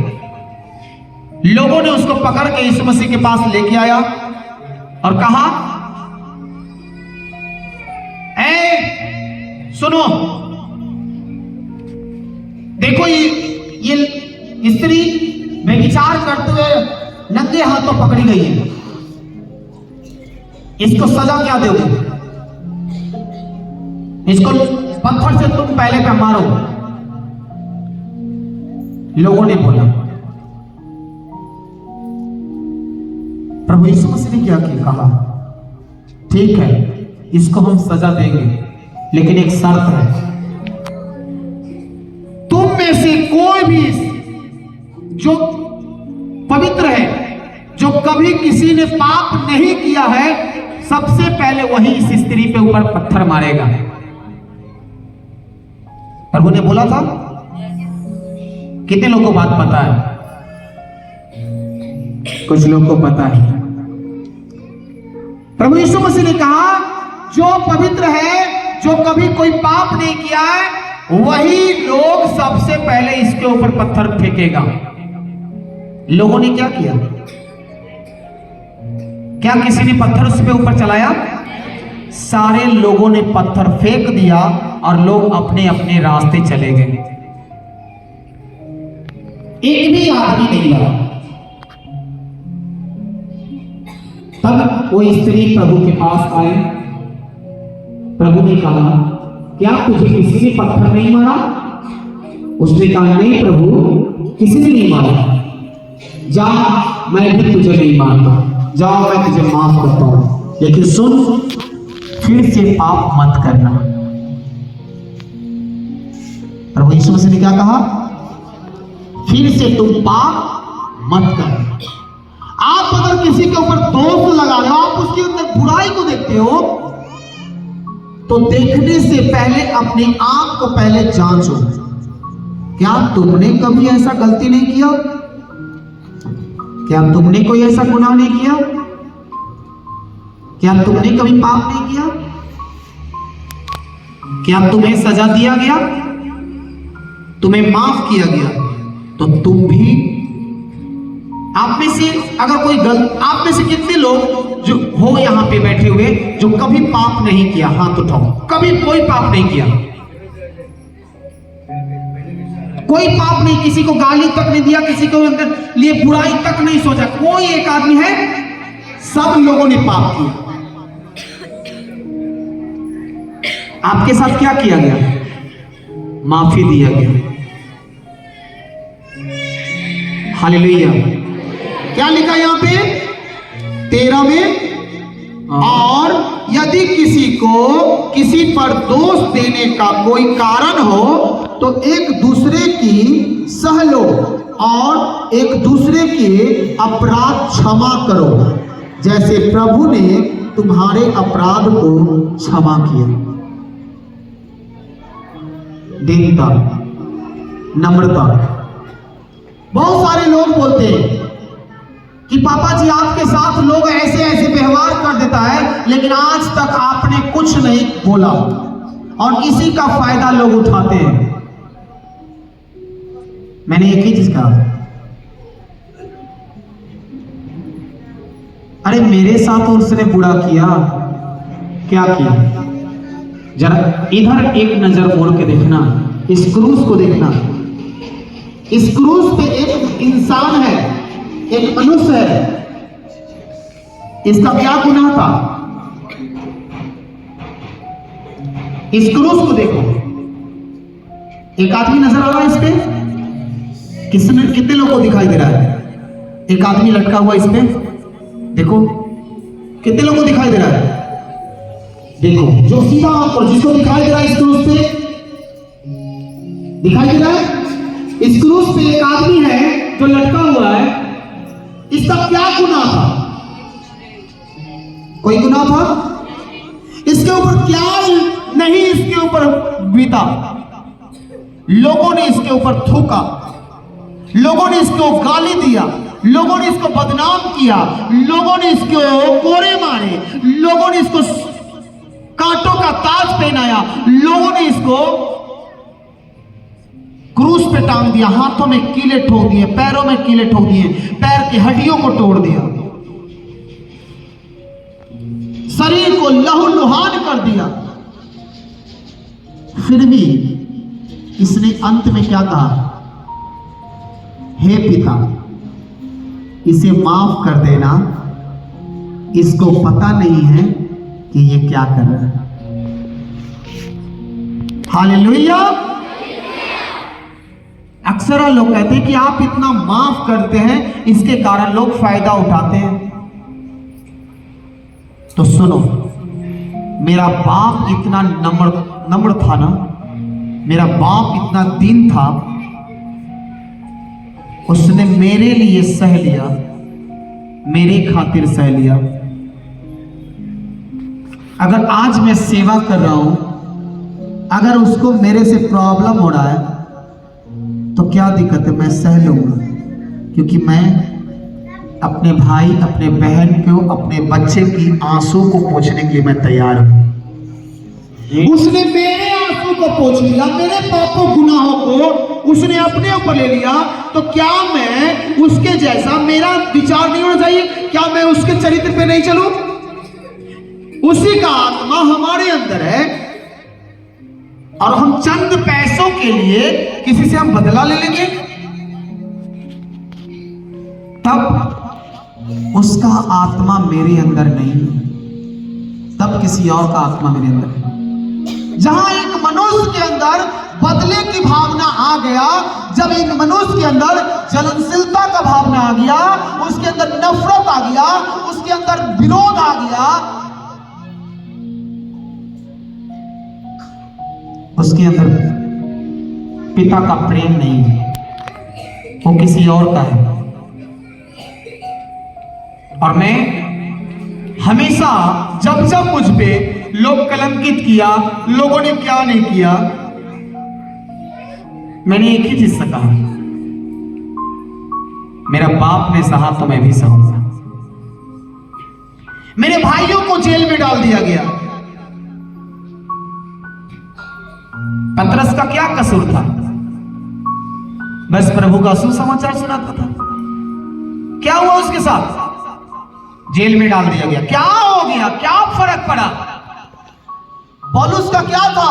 लोगों ने उसको पकड़ के यीशु मसीह के पास लेके आया और कहा, ए सुनो, देखो ये स्त्री व्यभिचार करते हुए नंगे हाथों पकड़ी गई है, इसको सजा क्या दोगे? इसको पत्थर से तुम पहले पे मारो। लोगों ने बोला। प्रभु यीशु मसीह ने क्या किया? कहा ठीक है, इसको हम सजा देंगे, लेकिन एक शर्त है, तुम में से कोई भी जो पवित्र है, जो कभी किसी ने पाप नहीं किया है, सबसे पहले वही इस स्त्री पे ऊपर पत्थर मारेगा। प्रभु ने बोला था। कितने लोगों को बात पता है? कुछ लोगों को पता है। प्रभु यीशु मसीह ने कहा, जो पवित्र है, जो कभी कोई पाप नहीं किया है, वही लोग सबसे पहले इसके ऊपर पत्थर फेंकेगा। लोगों ने क्या किया? क्या किसी ने पत्थर उस पे ऊपर चलाया? सारे लोगों ने पत्थर फेंक दिया और लोग अपने अपने रास्ते चले गए। एक भी आदमी नहीं लड़ा। तब वो स्त्री प्रभु के पास आए। प्रभु ने कहा, क्या तुझे किसी ने पत्थर नहीं मारा? उसने कहा, नहीं प्रभु, किसी ने नहीं मारा। जा, मैं भी तुझे नहीं मारता, जाओ मैं तुझे माफ करता हूं, लेकिन सुन, फिर से पाप मत करना। प्रभु यीशु मसीह ने क्या कहा? फिर से तुम पाप मत करना। आप अगर किसी के ऊपर दोष लगा रहे हो, आप उसके अंदर बुराई को देखते हो, तो देखने से पहले अपनी आंख को पहले जांचो। क्या तुमने कभी ऐसा गलती नहीं किया? क्या तुमने कोई ऐसा गुनाह नहीं किया? क्या तुमने कभी पाप नहीं किया? क्या तुम्हें सजा दिया गया? तुम्हें माफ किया गया? तो तुम भी, आप में से अगर कोई आप में से कितने लोग जो हो यहां पे बैठे हुए जो कभी पाप नहीं किया? हाथ उठाओ। कभी कोई पाप नहीं किया? कोई पाप नहीं, किसी को गाली तक नहीं दिया, किसी को लिए बुराई तक नहीं सोचा, कोई एक आदमी है? सब लोगों ने पाप किया। आपके साथ क्या किया गया? माफी दिया गया। हालेलुया। क्या लिखा यहां पे 13 में? और यदि किसी को किसी पर दोष देने का कोई कारण हो तो एक दूसरे की सह लो और एक दूसरे के अपराध क्षमा करो, जैसे प्रभु ने तुम्हारे अपराध को क्षमा किया। दीनता, नम्रता। बहुत सारे लोग बोलते हैं कि पापा जी आपके साथ लोग ऐसे ऐसे व्यवहार कर देता है, लेकिन आज तक आपने कुछ नहीं बोला, और इसी का फायदा लोग उठाते हैं। मैंने एक ही चीज कहा, अरे मेरे साथ उसने बुरा किया, क्या किया? जरा इधर एक नजर मोड़ के देखना, इस क्रूस को देखना। इस क्रूस पे एक इंसान है, एक मनुष्य है। इसका क्या गुनाह था? इस क्रूस को देखो। एक आदमी नजर आ रहा है इस पे? कितने लोगों को दिखाई दे रहा है? एक आदमी लटका हुआ इस पे, देखो कितने लोगों को दिखाई दे रहा है? देखो, जो सीधा और जिसको दिखाई दे रहा है इस क्रूस पे, दिखाई दे रहा है? इस क्रूस पे एक आदमी है जो लटका हुआ है। इसका क्या गुनाह था? कोई गुनाह था? इसके ऊपर क्या नहीं इसके ऊपर बीता? लोगों ने इसके ऊपर थूका, लोगों ने इसको गाली दिया, लोगों ने इसको बदनाम किया, लोगों ने इसको कोड़े मारे, लोगों ने इसको कांटों का ताज पहनाया, लोगों ने इसको क्रूस पे टांग दिया, हाथों में कीले ठोक दिए, पैरों में कीले ठोक दिए, पैर की हड्डियों को तोड़ दिया, शरीर को लहूलुहान कर दिया। फिर भी इसने अंत में क्या कहा? हे पिता, इसे माफ कर देना, इसको पता नहीं है कि ये क्या कर रहा है। हालेलुया। अक्सर लोग कहते हैं कि आप इतना माफ करते हैं, इसके कारण लोग फायदा उठाते हैं। तो सुनो, मेरा बाप इतना नम्र था ना, मेरा बाप इतना दीन था, उसने मेरे लिए सह लिया, मेरे खातिर सह लिया। अगर आज मैं सेवा कर रहा हूं, अगर उसको मेरे से प्रॉब्लम हो रहा है तो क्या दिक्कत है? मैं सह लूंगा, क्योंकि मैं अपने भाई, अपने बहन को, अपने बच्चे की आंसू को पोंछने के लिए मैं तैयार हूं। उसने मेरे आंसू को पोंछ लिया, मेरे पापों गुनाहों को उसने अपने ऊपर ले लिया, तो क्या मैं उसके जैसा, मेरा विचार नहीं होना चाहिए? क्या मैं उसके चरित्र पे नहीं चलूं? उसी का आत्मा हमारे अंदर है, और हम चंद पैसों के लिए किसी से हम बदला ले लेंगे? तब उसका आत्मा मेरे अंदर नहीं, तब किसी और का आत्मा मेरे अंदर है। जहां एक मनुष्य के अंदर बदले की भावना आ गया, जब एक मनुष्य के अंदर जलनशीलता का भावना आ गया, उसके अंदर नफरत आ गया, उसके अंदर विरोध आ गया, उसके अंदर पिता का प्रेम नहीं है, वो किसी और का है। और मैं हमेशा जब जब मुझ पे लोग कलंकित किया, लोगों ने क्या नहीं किया, मैंने एक ही चीज से कहा, मेरा बाप ने सहा तो मैं भी सहूंगा। मेरे भाइयों को जेल में डाल दिया गया, पतरस का क्या कसूर था? बस प्रभु का सुसमाचार सुनाता था। क्या हुआ उसके साथ? जेल में डाल दिया गया। क्या हो गया? क्या फर्क पड़ा? पौलुस का क्या था?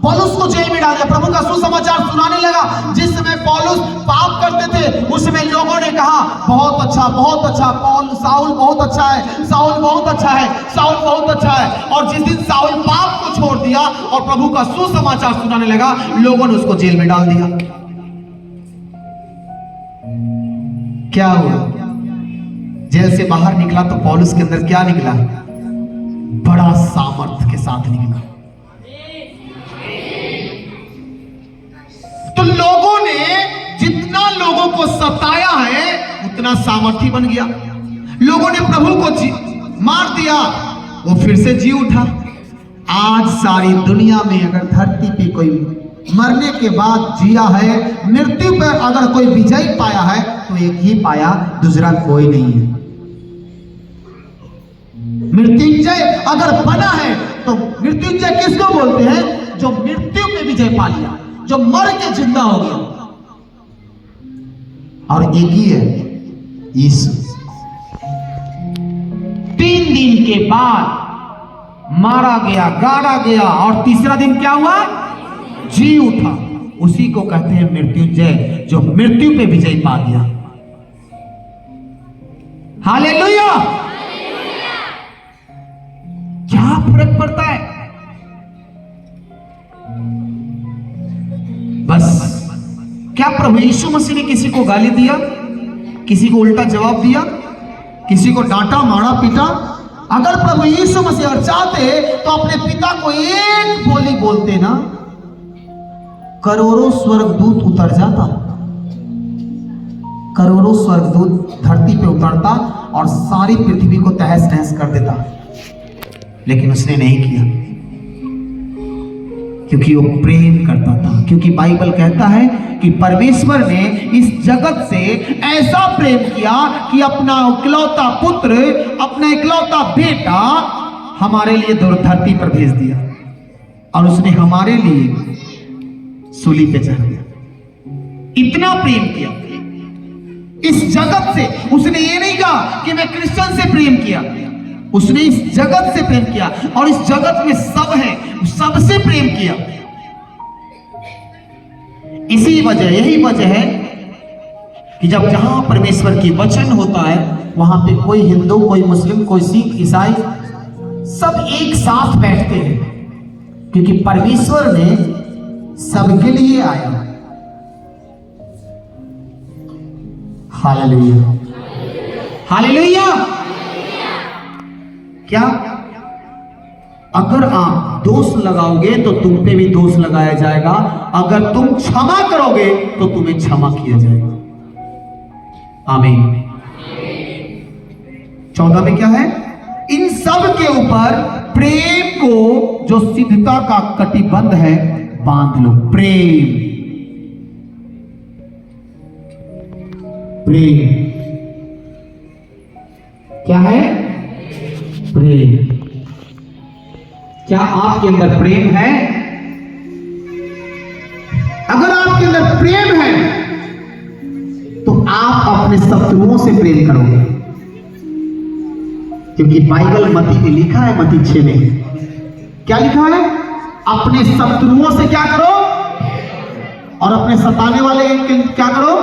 पौलुस को जेल में डाल दिया, प्रभु का सुसमाचार सुनाने लगा। जिस समय पौलुस पाप करते थे, उस समय लोगों ने कहा बहुत अच्छा, बहुत अच्छा, साउल बहुत अच्छा है, साउल बहुत अच्छा है, साउल बहुत अच्छा है। और जिस दिन साउल पाप को छोड़ दिया और प्रभु का सुसमाचार सुनाने लगा, लोगों ने उसको जेल में डाल दिया। क्या हुआ? जेल से बाहर निकला तो पौलुस के अंदर क्या निकला? बड़ा सामर्थ्य के साथ निकला। तो लोगों ने जितना लोगों को सताया है, उतना सामर्थ्य बन गया। लोगों ने प्रभु को मार दिया, वो फिर से जी उठा। आज सारी दुनिया में अगर धरती पे कोई मरने के बाद जिया है, मृत्यु पर अगर कोई विजय पाया है, तो एक ही पाया, दूसरा कोई नहीं है। मृत्युंजय अगर बना है तो मृत्युंजय किसको बोलते हैं? जो मृत्यु पे विजय पा लिया, जो मर के जिंदा हो गया। और एक ही है, यीशु। 3 दिन के बाद मारा गया, गाड़ा गया, और तीसरा दिन क्या हुआ? जी उठा। उसी को कहते हैं मृत्युंजय, जो मृत्यु पे विजय पा गया। हालेलुया। क्या फर्क पड़ता है? बस क्या प्रभु यीशु मसीह ने किसी को गाली दिया, किसी को उल्टा जवाब दिया, किसी को डांटा, मारा, पीटा? अगर प्रभु यीशु मसीह और चाहते तो अपने पिता को एक बोली बोलते ना, करोड़ों स्वर्गदूत उतर जाता, करोड़ों स्वर्गदूत धरती पे उतरता और सारी पृथ्वी को तहस नहस कर देता। लेकिन उसने नहीं किया, क्योंकि वो प्रेम करता था। क्योंकि बाइबल कहता है कि परमेश्वर ने इस जगत से ऐसा प्रेम किया कि अपना इकलौता पुत्र, अपना इकलौता बेटा हमारे लिए धरती पर भेज दिया, और उसने हमारे लिए सूली पे चढ़ गया। इतना प्रेम किया इस जगत से। उसने ये नहीं कहा कि मैं क्रिश्चियन से प्रेम किया, उसने इस जगत से प्रेम किया, और इस जगत में सब है, सबसे प्रेम किया। इसी वजह, यही वजह है कि जब जहां परमेश्वर की वचन होता है, वहां पे कोई हिंदू, कोई मुस्लिम, कोई सिख, ईसाई, सब एक साथ बैठते हैं, क्योंकि परमेश्वर ने सबके लिए आया। Hallelujah, hallelujah. क्या? अगर आप दोष लगाओगे तो तुम पे भी दोष लगाया जाएगा, अगर तुम क्षमा करोगे तो तुम्हें क्षमा किया जाएगा। आमीन। 14 में क्या है? इन सब के ऊपर प्रेम को, जो सिद्धता का कटिबंध है, बांध लो। प्रेम, प्रेम क्या है? प्रेम। क्या आपके अंदर प्रेम है? अगर आपके अंदर प्रेम है तो आप अपने शत्रुओं से प्रेम करोगे, क्योंकि बाइबल मत्ती में लिखा है, मत्ती 6 में क्या लिखा है? अपने शत्रुओं से क्या करो, और अपने सताने वाले क्या करो?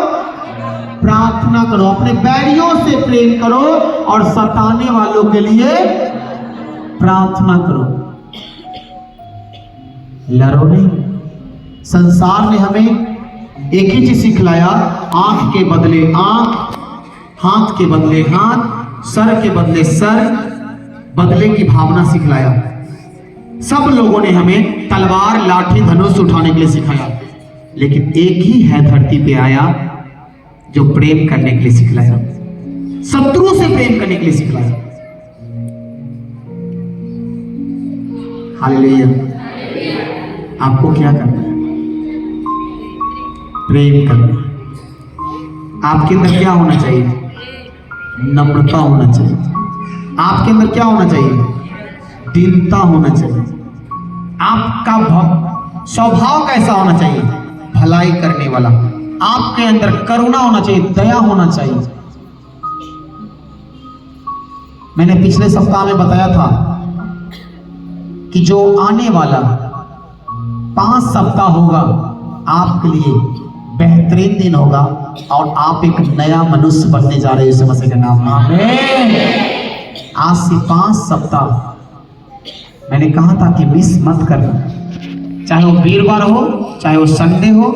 प्रार्थना करो, अपने बैरियों से प्रेम करो और सताने वालों के लिए प्रार्थना करो। लड़ो नहीं। संसार ने हमें एक ही चीज सिखलाया, आंख के बदले आंख, हाथ के बदले हाथ, सर के बदले सर, बदले की भावना सिखलाया। सब लोगों ने हमें तलवार, लाठी, धनुष उठाने के लिए सिखाया, लेकिन एक ही है धरती पे आया जो प्रेम करने के लिए सिखलाया, शत्रु से प्रेम करने के लिए सिखलाया। हालेलुया। आपको क्या करना है? प्रेम करना। आपके अंदर क्या होना चाहिए? नम्रता होना चाहिए। आपके अंदर क्या होना चाहिए? दीनता होना चाहिए। आपका स्वभाव कैसा होना चाहिए? भलाई करने वाला। आपके अंदर करुणा होना चाहिए, दया होना चाहिए। मैंने पिछले सप्ताह में बताया था कि जो आने वाला 5 सप्ताह होगा आपके लिए बेहतरीन दिन होगा और आप एक नया मनुष्य बनने जा रहे हैं यीशु मसीह के नाम में। आमीन। आज से 5 सप्ताह मैंने कहा था कि मिस मत करना, चाहे वो वीरवार हो, चाहे वो संडे हो।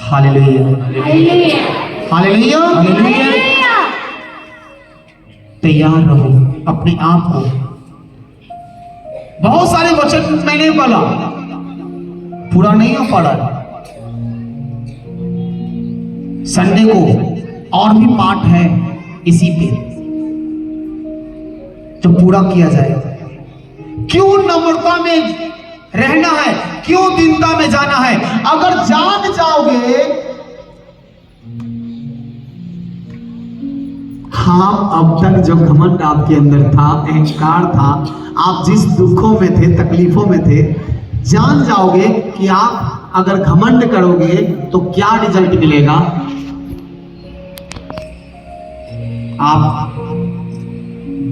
Hallelujah, hallelujah, hallelujah. तैयार रहो अपने आप को। बहुत सारे वचन मैंने बोला, पूरा नहीं हो पा रहा। संडे को और भी पाठ है इसी पे, जो पूरा किया जाएगा। क्यों नम्रता में रहना है, क्यों दीनता में जाना है? अगर जान जाओगे, हाँ, अब तक जो घमंड आपके अंदर था, अहंकार था, आप जिस दुखों में थे, तकलीफों में थे, जान जाओगे कि आप अगर घमंड करोगे तो क्या रिजल्ट मिलेगा। आप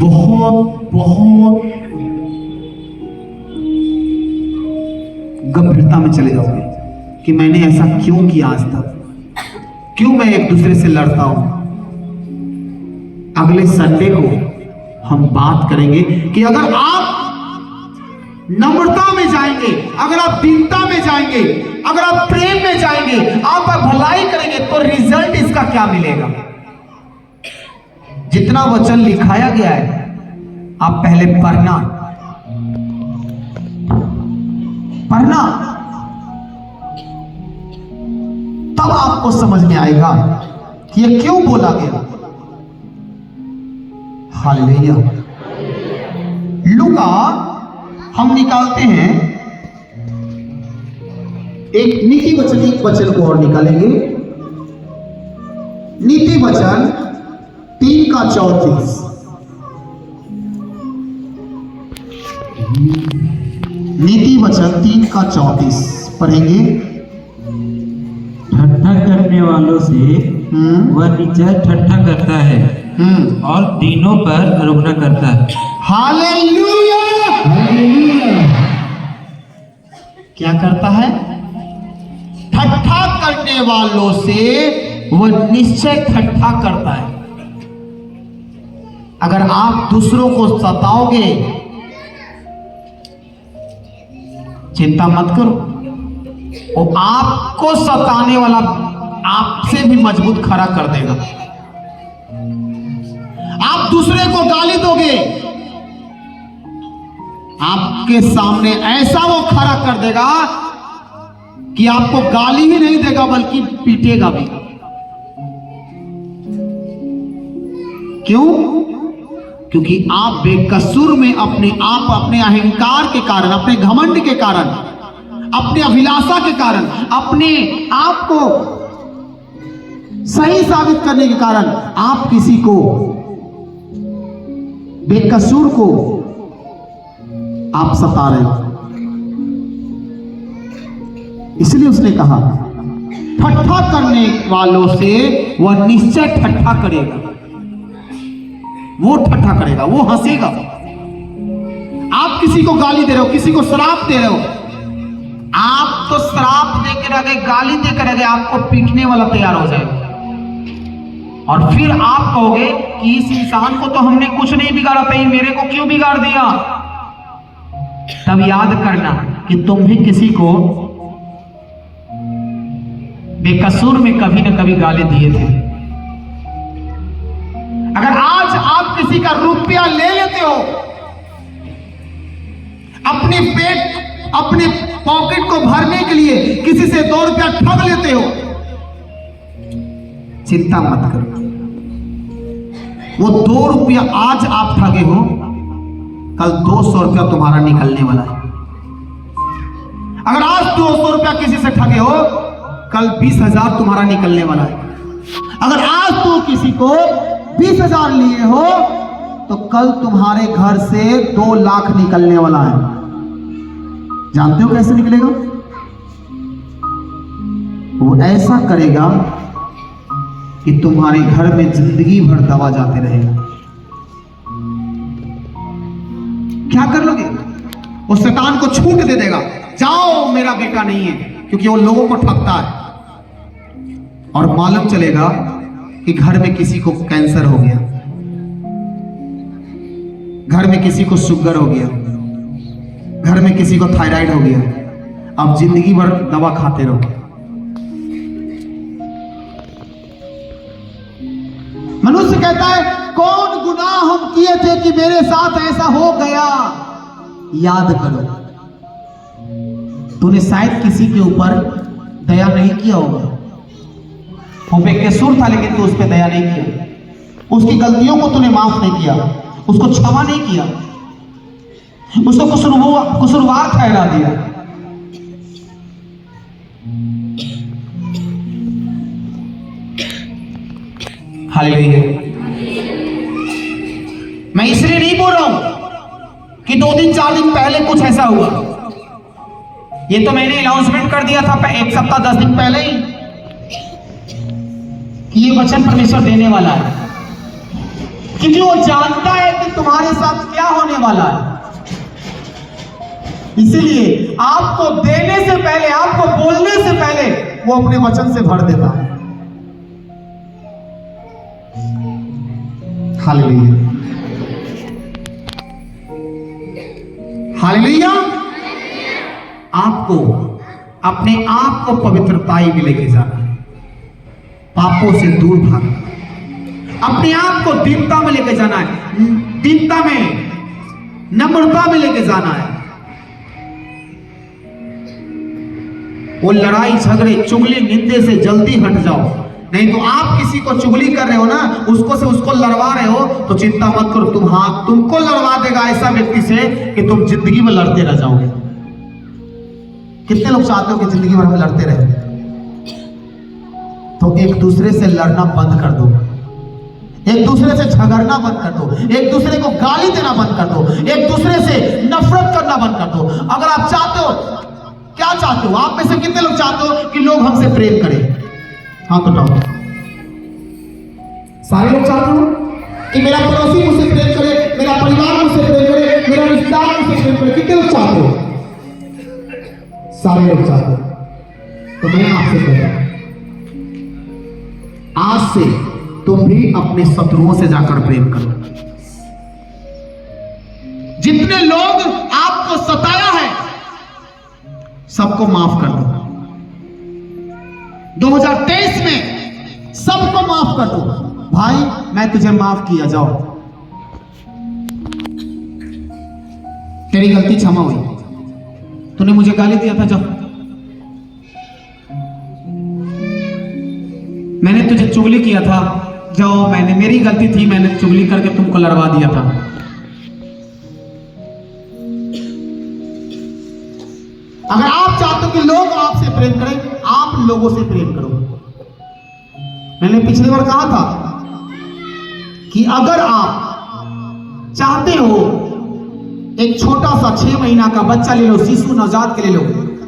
बहुत बहुत गंभीरता में चले जाओगे कि मैंने ऐसा क्यों किया आज तक, क्यों मैं एक दूसरे से लड़ता हूं। अगले संडे को हम बात करेंगे कि अगर आप नम्रता में जाएंगे, अगर आप दीनता में जाएंगे, अगर आप प्रेम में जाएंगे, आप भलाई करेंगे, तो रिजल्ट इसका क्या मिलेगा। जितना वचन लिखाया गया है आप पहले पढ़ना, तब आपको समझ में आएगा कि ये क्यों बोला गया। हालेलुया। लूका हम निकालते हैं एक नीति वचन, एक वचन को और निकालेंगे। नीति वचन 3:34। नीति वचन 3:34 पढ़ेंगे। ठट्ठा करने वालों से वह नीचा ठट्ठा करता है और दीनों पर करुणा करता है। Hallelujah, hallelujah. क्या करता है? ठट्ठा करने वालों से वह निश्चय ठट्ठा करता है। अगर आप दूसरों को सताओगे, चिंता मत करो, वो आपको सताने वाला आपसे भी मजबूत खड़ा कर देगा। आप दूसरे को गाली दोगे, आपके सामने ऐसा वो खड़ा कर देगा कि आपको गाली ही नहीं देगा बल्कि पीटेगा भी। क्यों? क्योंकि आप बेकसूर में अपने अहंकार के कारण, अपने घमंड के कारण, अपने अभिलाषा के कारण, अपने आप को सही साबित करने के कारण आप किसी को, बेकसूर को आप सता रहे हो। इसलिए उसने कहा ठट्ठा करने वालों से वह निश्चय ठट्ठा करेगा। वो ठट्ठा करेगा, वो हंसेगा। आप किसी को गाली दे रहे हो, किसी को श्राप दे रहे हो, आप तो श्राप दे के रह गए, गाली दे के रह गए, आपको पीटने वाला तैयार हो जाएगा। और फिर आप कहोगे कि इस इंसान को तो हमने कुछ नहीं बिगाड़ा था, ये मेरे को क्यों बिगाड़ दिया। तब याद करना कि तुम भी किसी को बेकसूर में कभी न कभी गाली दिए थे। अगर आज आप किसी का रुपया ले लेते हो, अपने पेट अपने पॉकेट को भरने के लिए किसी से 2 रुपया ठग लेते हो, चिंता मत करो, वो 2 रुपया आज आप ठगे हो, कल 200 रुपया तुम्हारा निकलने वाला है। अगर आज 200 रुपया किसी से ठगे हो, कल 20,000 तुम्हारा निकलने वाला है। अगर आज तू किसी को 20,000 लिए हो, तो कल तुम्हारे घर से 2 लाख निकलने वाला है। जानते हो कैसे निकलेगा? वो ऐसा करेगा कि तुम्हारे घर में जिंदगी भर दवा जाते रहेगा। क्या कर लोगे? वो शैतान को छूट दे देगा, जाओ मेरा बेटा नहीं है, क्योंकि वो लोगों को ठगता है। और मालूम चलेगा कि घर में किसी को कैंसर हो गया, घर में किसी को शुगर हो गया, घर में किसी को थायराइड हो गया। अब जिंदगी भर दवा खाते रहो। मनुष्य कहता है, कौन गुनाह हम किए थे कि मेरे साथ ऐसा हो गया। याद करो, तूने शायद किसी के ऊपर दया नहीं किया होगा। वो बेकसूर था, लेकिन तू उस पर दया नहीं किया। उसकी गलतियों को तूने माफ नहीं किया, उसको क्षमा नहीं किया, उसको कसूरवार ठहरा दिया। हालेलुया। मैं इसलिए नहीं बोल रहा हूं कि 2 दिन 4 दिन पहले कुछ ऐसा हुआ। ये तो मैंने अनाउंसमेंट कर दिया था 1 सप्ताह 10 दिन पहले ही कि ये वचन परमेश्वर देने वाला है, क्योंकि वो जानता है कि तुम्हारे साथ क्या होने वाला है। इसीलिए आपको देने से पहले, आपको बोलने से पहले वो अपने वचन से भर देता है। Hallelujah, hallelujah. आपको अपने आप को पवित्रताई में लेके जाना है, पापों से दूर भागना, अपने आप को दीनता में लेके जाना है, दीनता में, नम्रता में लेके जाना है। वो लड़ाई झगड़े चुगली निंदे से जल्दी हट जाओ। नहीं तो आप किसी को चुगली कर रहे हो ना, उसको लड़वा रहे हो, तो चिंता मत करो, तुमको लड़वा देगा ऐसा व्यक्ति से कि तुम जिंदगी में लड़ते रह जाओगे। कितने लोग चाहते हो कि जिंदगी भर में लड़ते रहे? तो एक दूसरे से लड़ना बंद कर दो, एक दूसरे से झगड़ना बंद कर दो, एक दूसरे को गाली देना बंद कर दो, एक दूसरे से नफरत करना बंद कर दो। अगर आप चाहते हो, क्या चाहते हो? आप में से कितने लोग चाहते हो कि लोग हमसे प्रेम करें? हाँ तो उठाओ। सारे लोग चाहते हो कि मेरा पड़ोसी मुझसे प्रेम करे, मेरा परिवार मुझसे प्रेम करे, मेरा रिश्तेदार मुझसे प्रेम करे। कितने लोग चाहते हो? सारे लोग चाहते हो। तो मैं आपसे कहता हूं, आज से तुम भी अपने शत्रुओं से जाकर प्रेम करो। जितने लोग आपको सताया है, सबको माफ कर दो। 2023 में सबको माफ कर दो। भाई मैं तुझे माफ किया, जाओ, तेरी गलती क्षमा हुई, तूने मुझे गाली दिया था, जाओ, मैंने तुझे चुगली किया था, जाओ, मेरी गलती थी, मैंने चुगली करके तुमको लड़वा दिया था। अगर आप चाहते हो कि लोग आपसे प्रेम करें, आप लोगों से प्रेम करो। मैंने पिछली बार कहा था कि अगर आप चाहते हो, एक छोटा सा 6 महीना का बच्चा ले लो, शिशु नवजात के ले लो,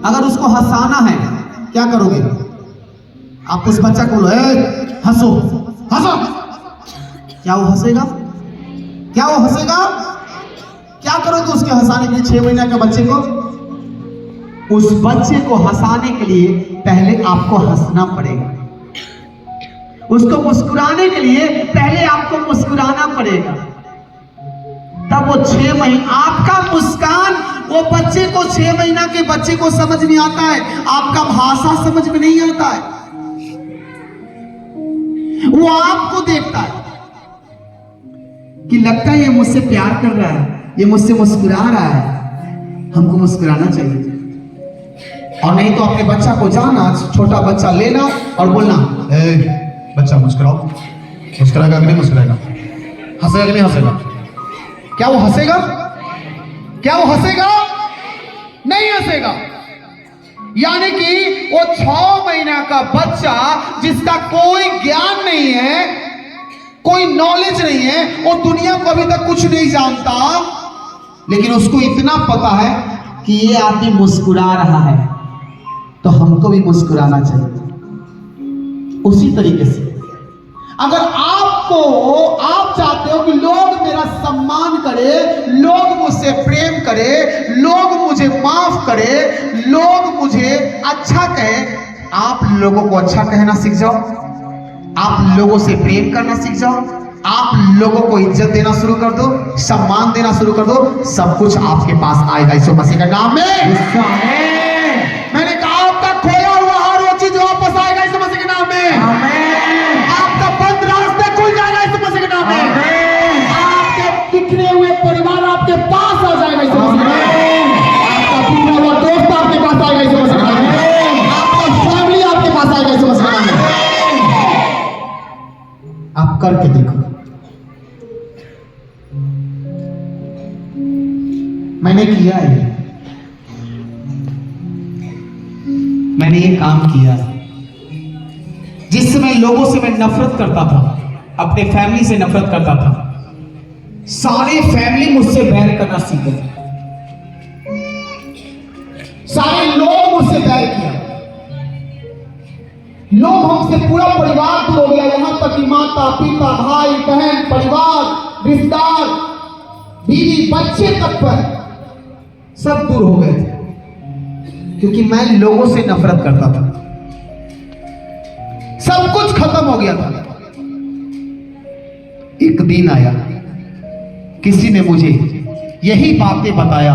अगर उसको हंसाना है, क्या करोगे? आप उस बच्चा को बोलो, हंसो हंसो। क्या वो हंसेगा? क्या वो हंसेगा? क्या करोगे उसके हंसाने के लिए 6 महीना के बच्चे को? उस बच्चे को हंसाने के लिए पहले आपको हंसना पड़ेगा, उसको मुस्कुराने के लिए पहले आपको मुस्कुराना पड़ेगा। तब वो 6 महीने आपका मुस्कान वो बच्चे को 6 महीना के बच्चे को समझ नहीं आता है, आपका भाषा समझ में नहीं आता है। वो आपको देखता है कि लगता है ये मुझसे प्यार कर रहा है, ये मुझसे मुस्कुरा रहा है, हमको मुस्कुराना चाहिए। और नहीं तो अपने बच्चा को जाना, छोटा बच्चा लेना और बोलना, बच्चा मुस्कुराओ, मुस्कुराएगा कि नहीं मुस्कुराएगा, हंसेगा कि नहीं हंसेगा। क्या वो हंसेगा? क्या वो हंसेगा? नहीं हंसेगा। यानी कि वो 6 महीना का बच्चा जिसका कोई ज्ञान नहीं है, कोई नॉलेज नहीं है, वो दुनिया को अभी तक कुछ नहीं जानता, लेकिन उसको इतना पता है कि ये आदमी मुस्कुरा रहा है तो हमको भी मुस्कुराना चाहिए। उसी तरीके से अगर आप चाहते हो कि लोग मेरा सम्मान करे, लोग मुझसे प्रेम करे, लोग मुझे माफ करे, लोग मुझे अच्छा कहे, आप लोगों को अच्छा कहना सीख जाओ, आप लोगों से प्रेम करना सीख जाओ, आप लोगों को इज्जत देना शुरू कर दो, सम्मान देना शुरू कर दो, सब कुछ आपके पास आएगा यीशु मसीह के नाम में। मैंने कहा आपका खोया हुआ हर वो चीज वापस आएगा यीशु मसीह के नाम में। आपका बंद रास्ते खुल जाएगा यीशु मसीह के नाम में। आपके बिखरे हुए परिवार आपके पास आ जाएगा यीशु मसीह के नाम में। आपका बिखरा हुआ दोस्त आपके पास आएगा यीशु मसीह के नाम में। आपका फैमिली आपके पास आएगा यीशु मसीह के नाम में। आप करके देखो। मैंने किया है, मैंने ये काम किया है। जिस समय लोगों से मैं नफरत करता था, अपने फैमिली से नफरत करता था, सारे फैमिली मुझसे बैर करना सीख गए, सारे लोग मुझसे बैर किया, लोग हमसे पूरा परिवार दूर हो गया, यहां तक कि माता पिता भाई बहन परिवार रिश्तेदार बीवी बच्चे तक पर सब दूर हो गए थे, क्योंकि मैं लोगों से नफरत करता था। सब कुछ खत्म हो गया था। एक दिन आया, किसी ने मुझे यही बातें बताया,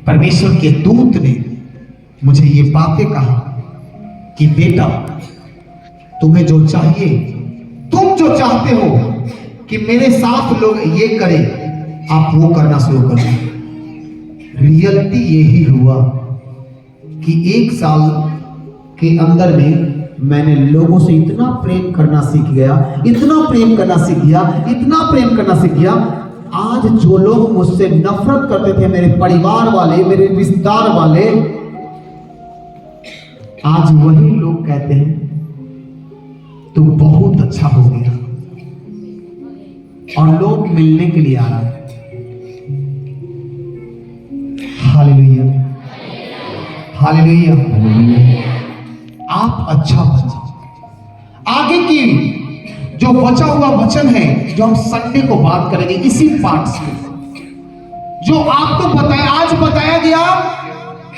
परमेश्वर के दूत ने मुझे ये बातें कहा कि बेटा तुम्हें जो चाहिए, तुम जो चाहते हो कि मेरे साथ लोग ये करें, आप वो करना शुरू कर दो। रियलिटी यही हुआ कि 1 साल के अंदर में मैंने लोगों से इतना प्रेम करना सीख गया, इतना प्रेम करना सीख गया, इतना प्रेम करना सीख गया। आज जो लोग मुझसे नफरत करते थे, मेरे परिवार वाले, मेरे रिश्तेदार वाले, आज वही लोग कहते हैं तू बहुत अच्छा हो गया, और लोग मिलने के लिए आ रहा है। Hallelujah, hallelujah. आप अच्छा बचा। आगे की जो बचा हुआ वचन है, जो हम संडे को बात करेंगे इसी पार्ट से, जो आपको बताया, आज बताया गया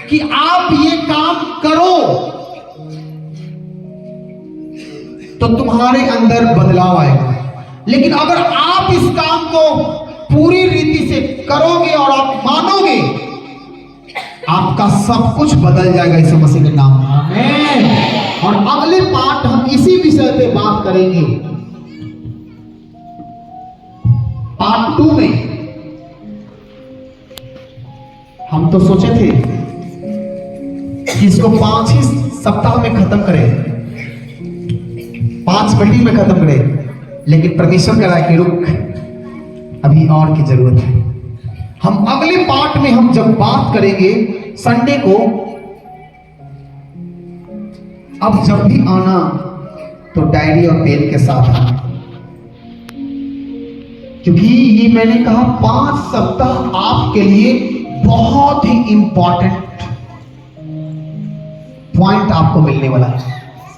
कि आप ये काम करो तो तुम्हारे अंदर बदलाव आएगा। लेकिन अगर आप इस काम को पूरी रीति से करोगे और आप मानोगे, आपका सब कुछ बदल जाएगा यीशु मसीह के नाम में। आमीन। और अगले पार्ट हम इसी विषय पे बात करेंगे। पार्ट 2 में हम तो सोचे थे कि इसको 5 ही सप्ताह में खत्म करें, 5 मीटिंग में खत्म करें, लेकिन परमेश्वर कह रहा है कि रुक, अभी और की जरूरत है। हम अगले पार्ट में हम जब बात करेंगे संडे को, अब जब भी आना तो डायरी और पेन के साथ आना, क्योंकि ये मैंने कहा 5 सप्ताह आपके लिए बहुत ही इंपॉर्टेंट पॉइंट आपको मिलने वाला है।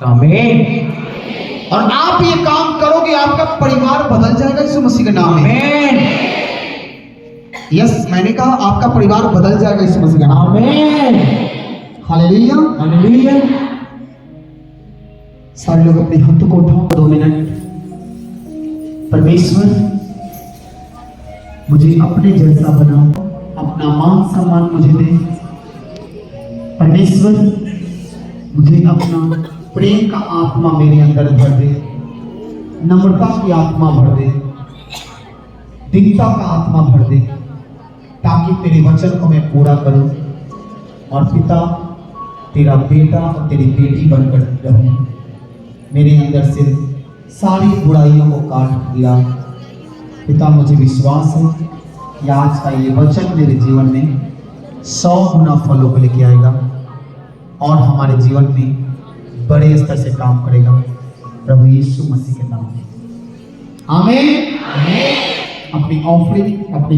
आमीन। और आप ये काम करोगे, आपका परिवार बदल जाएगा यीशु मसीह के नाम में। यस, मैंने कहा आपका परिवार बदल जाएगा इस मसीह का नाम। आमीन। हालेलुया। हालेलुया। सारे लोग अपने हाथों को उठाओ 2 मिनट। परमेश्वर मुझे अपने जैसा बनाओ, अपना मान सम्मान मुझे दे। परमेश्वर मुझे अपना प्रेम का आत्मा मेरे अंदर भर दे, नम्रता की आत्मा भर दे, दीनता का आत्मा भर दे, ताकि तेरे वचन को मैं पूरा करूं और पिता तेरा बेटा और तेरी बेटी बनकर रहूं। मेरे अंदर से सारी बुराइयों को काट दिया पिता। मुझे विश्वास है कि आज का ये वचन मेरे जीवन में 100 गुना फलों को लेके आएगा और हमारे जीवन में बड़े स्तर से काम करेगा, प्रभु यीशु मसीह के नाम में आमीन। अपनी ऑफरिंग अपनी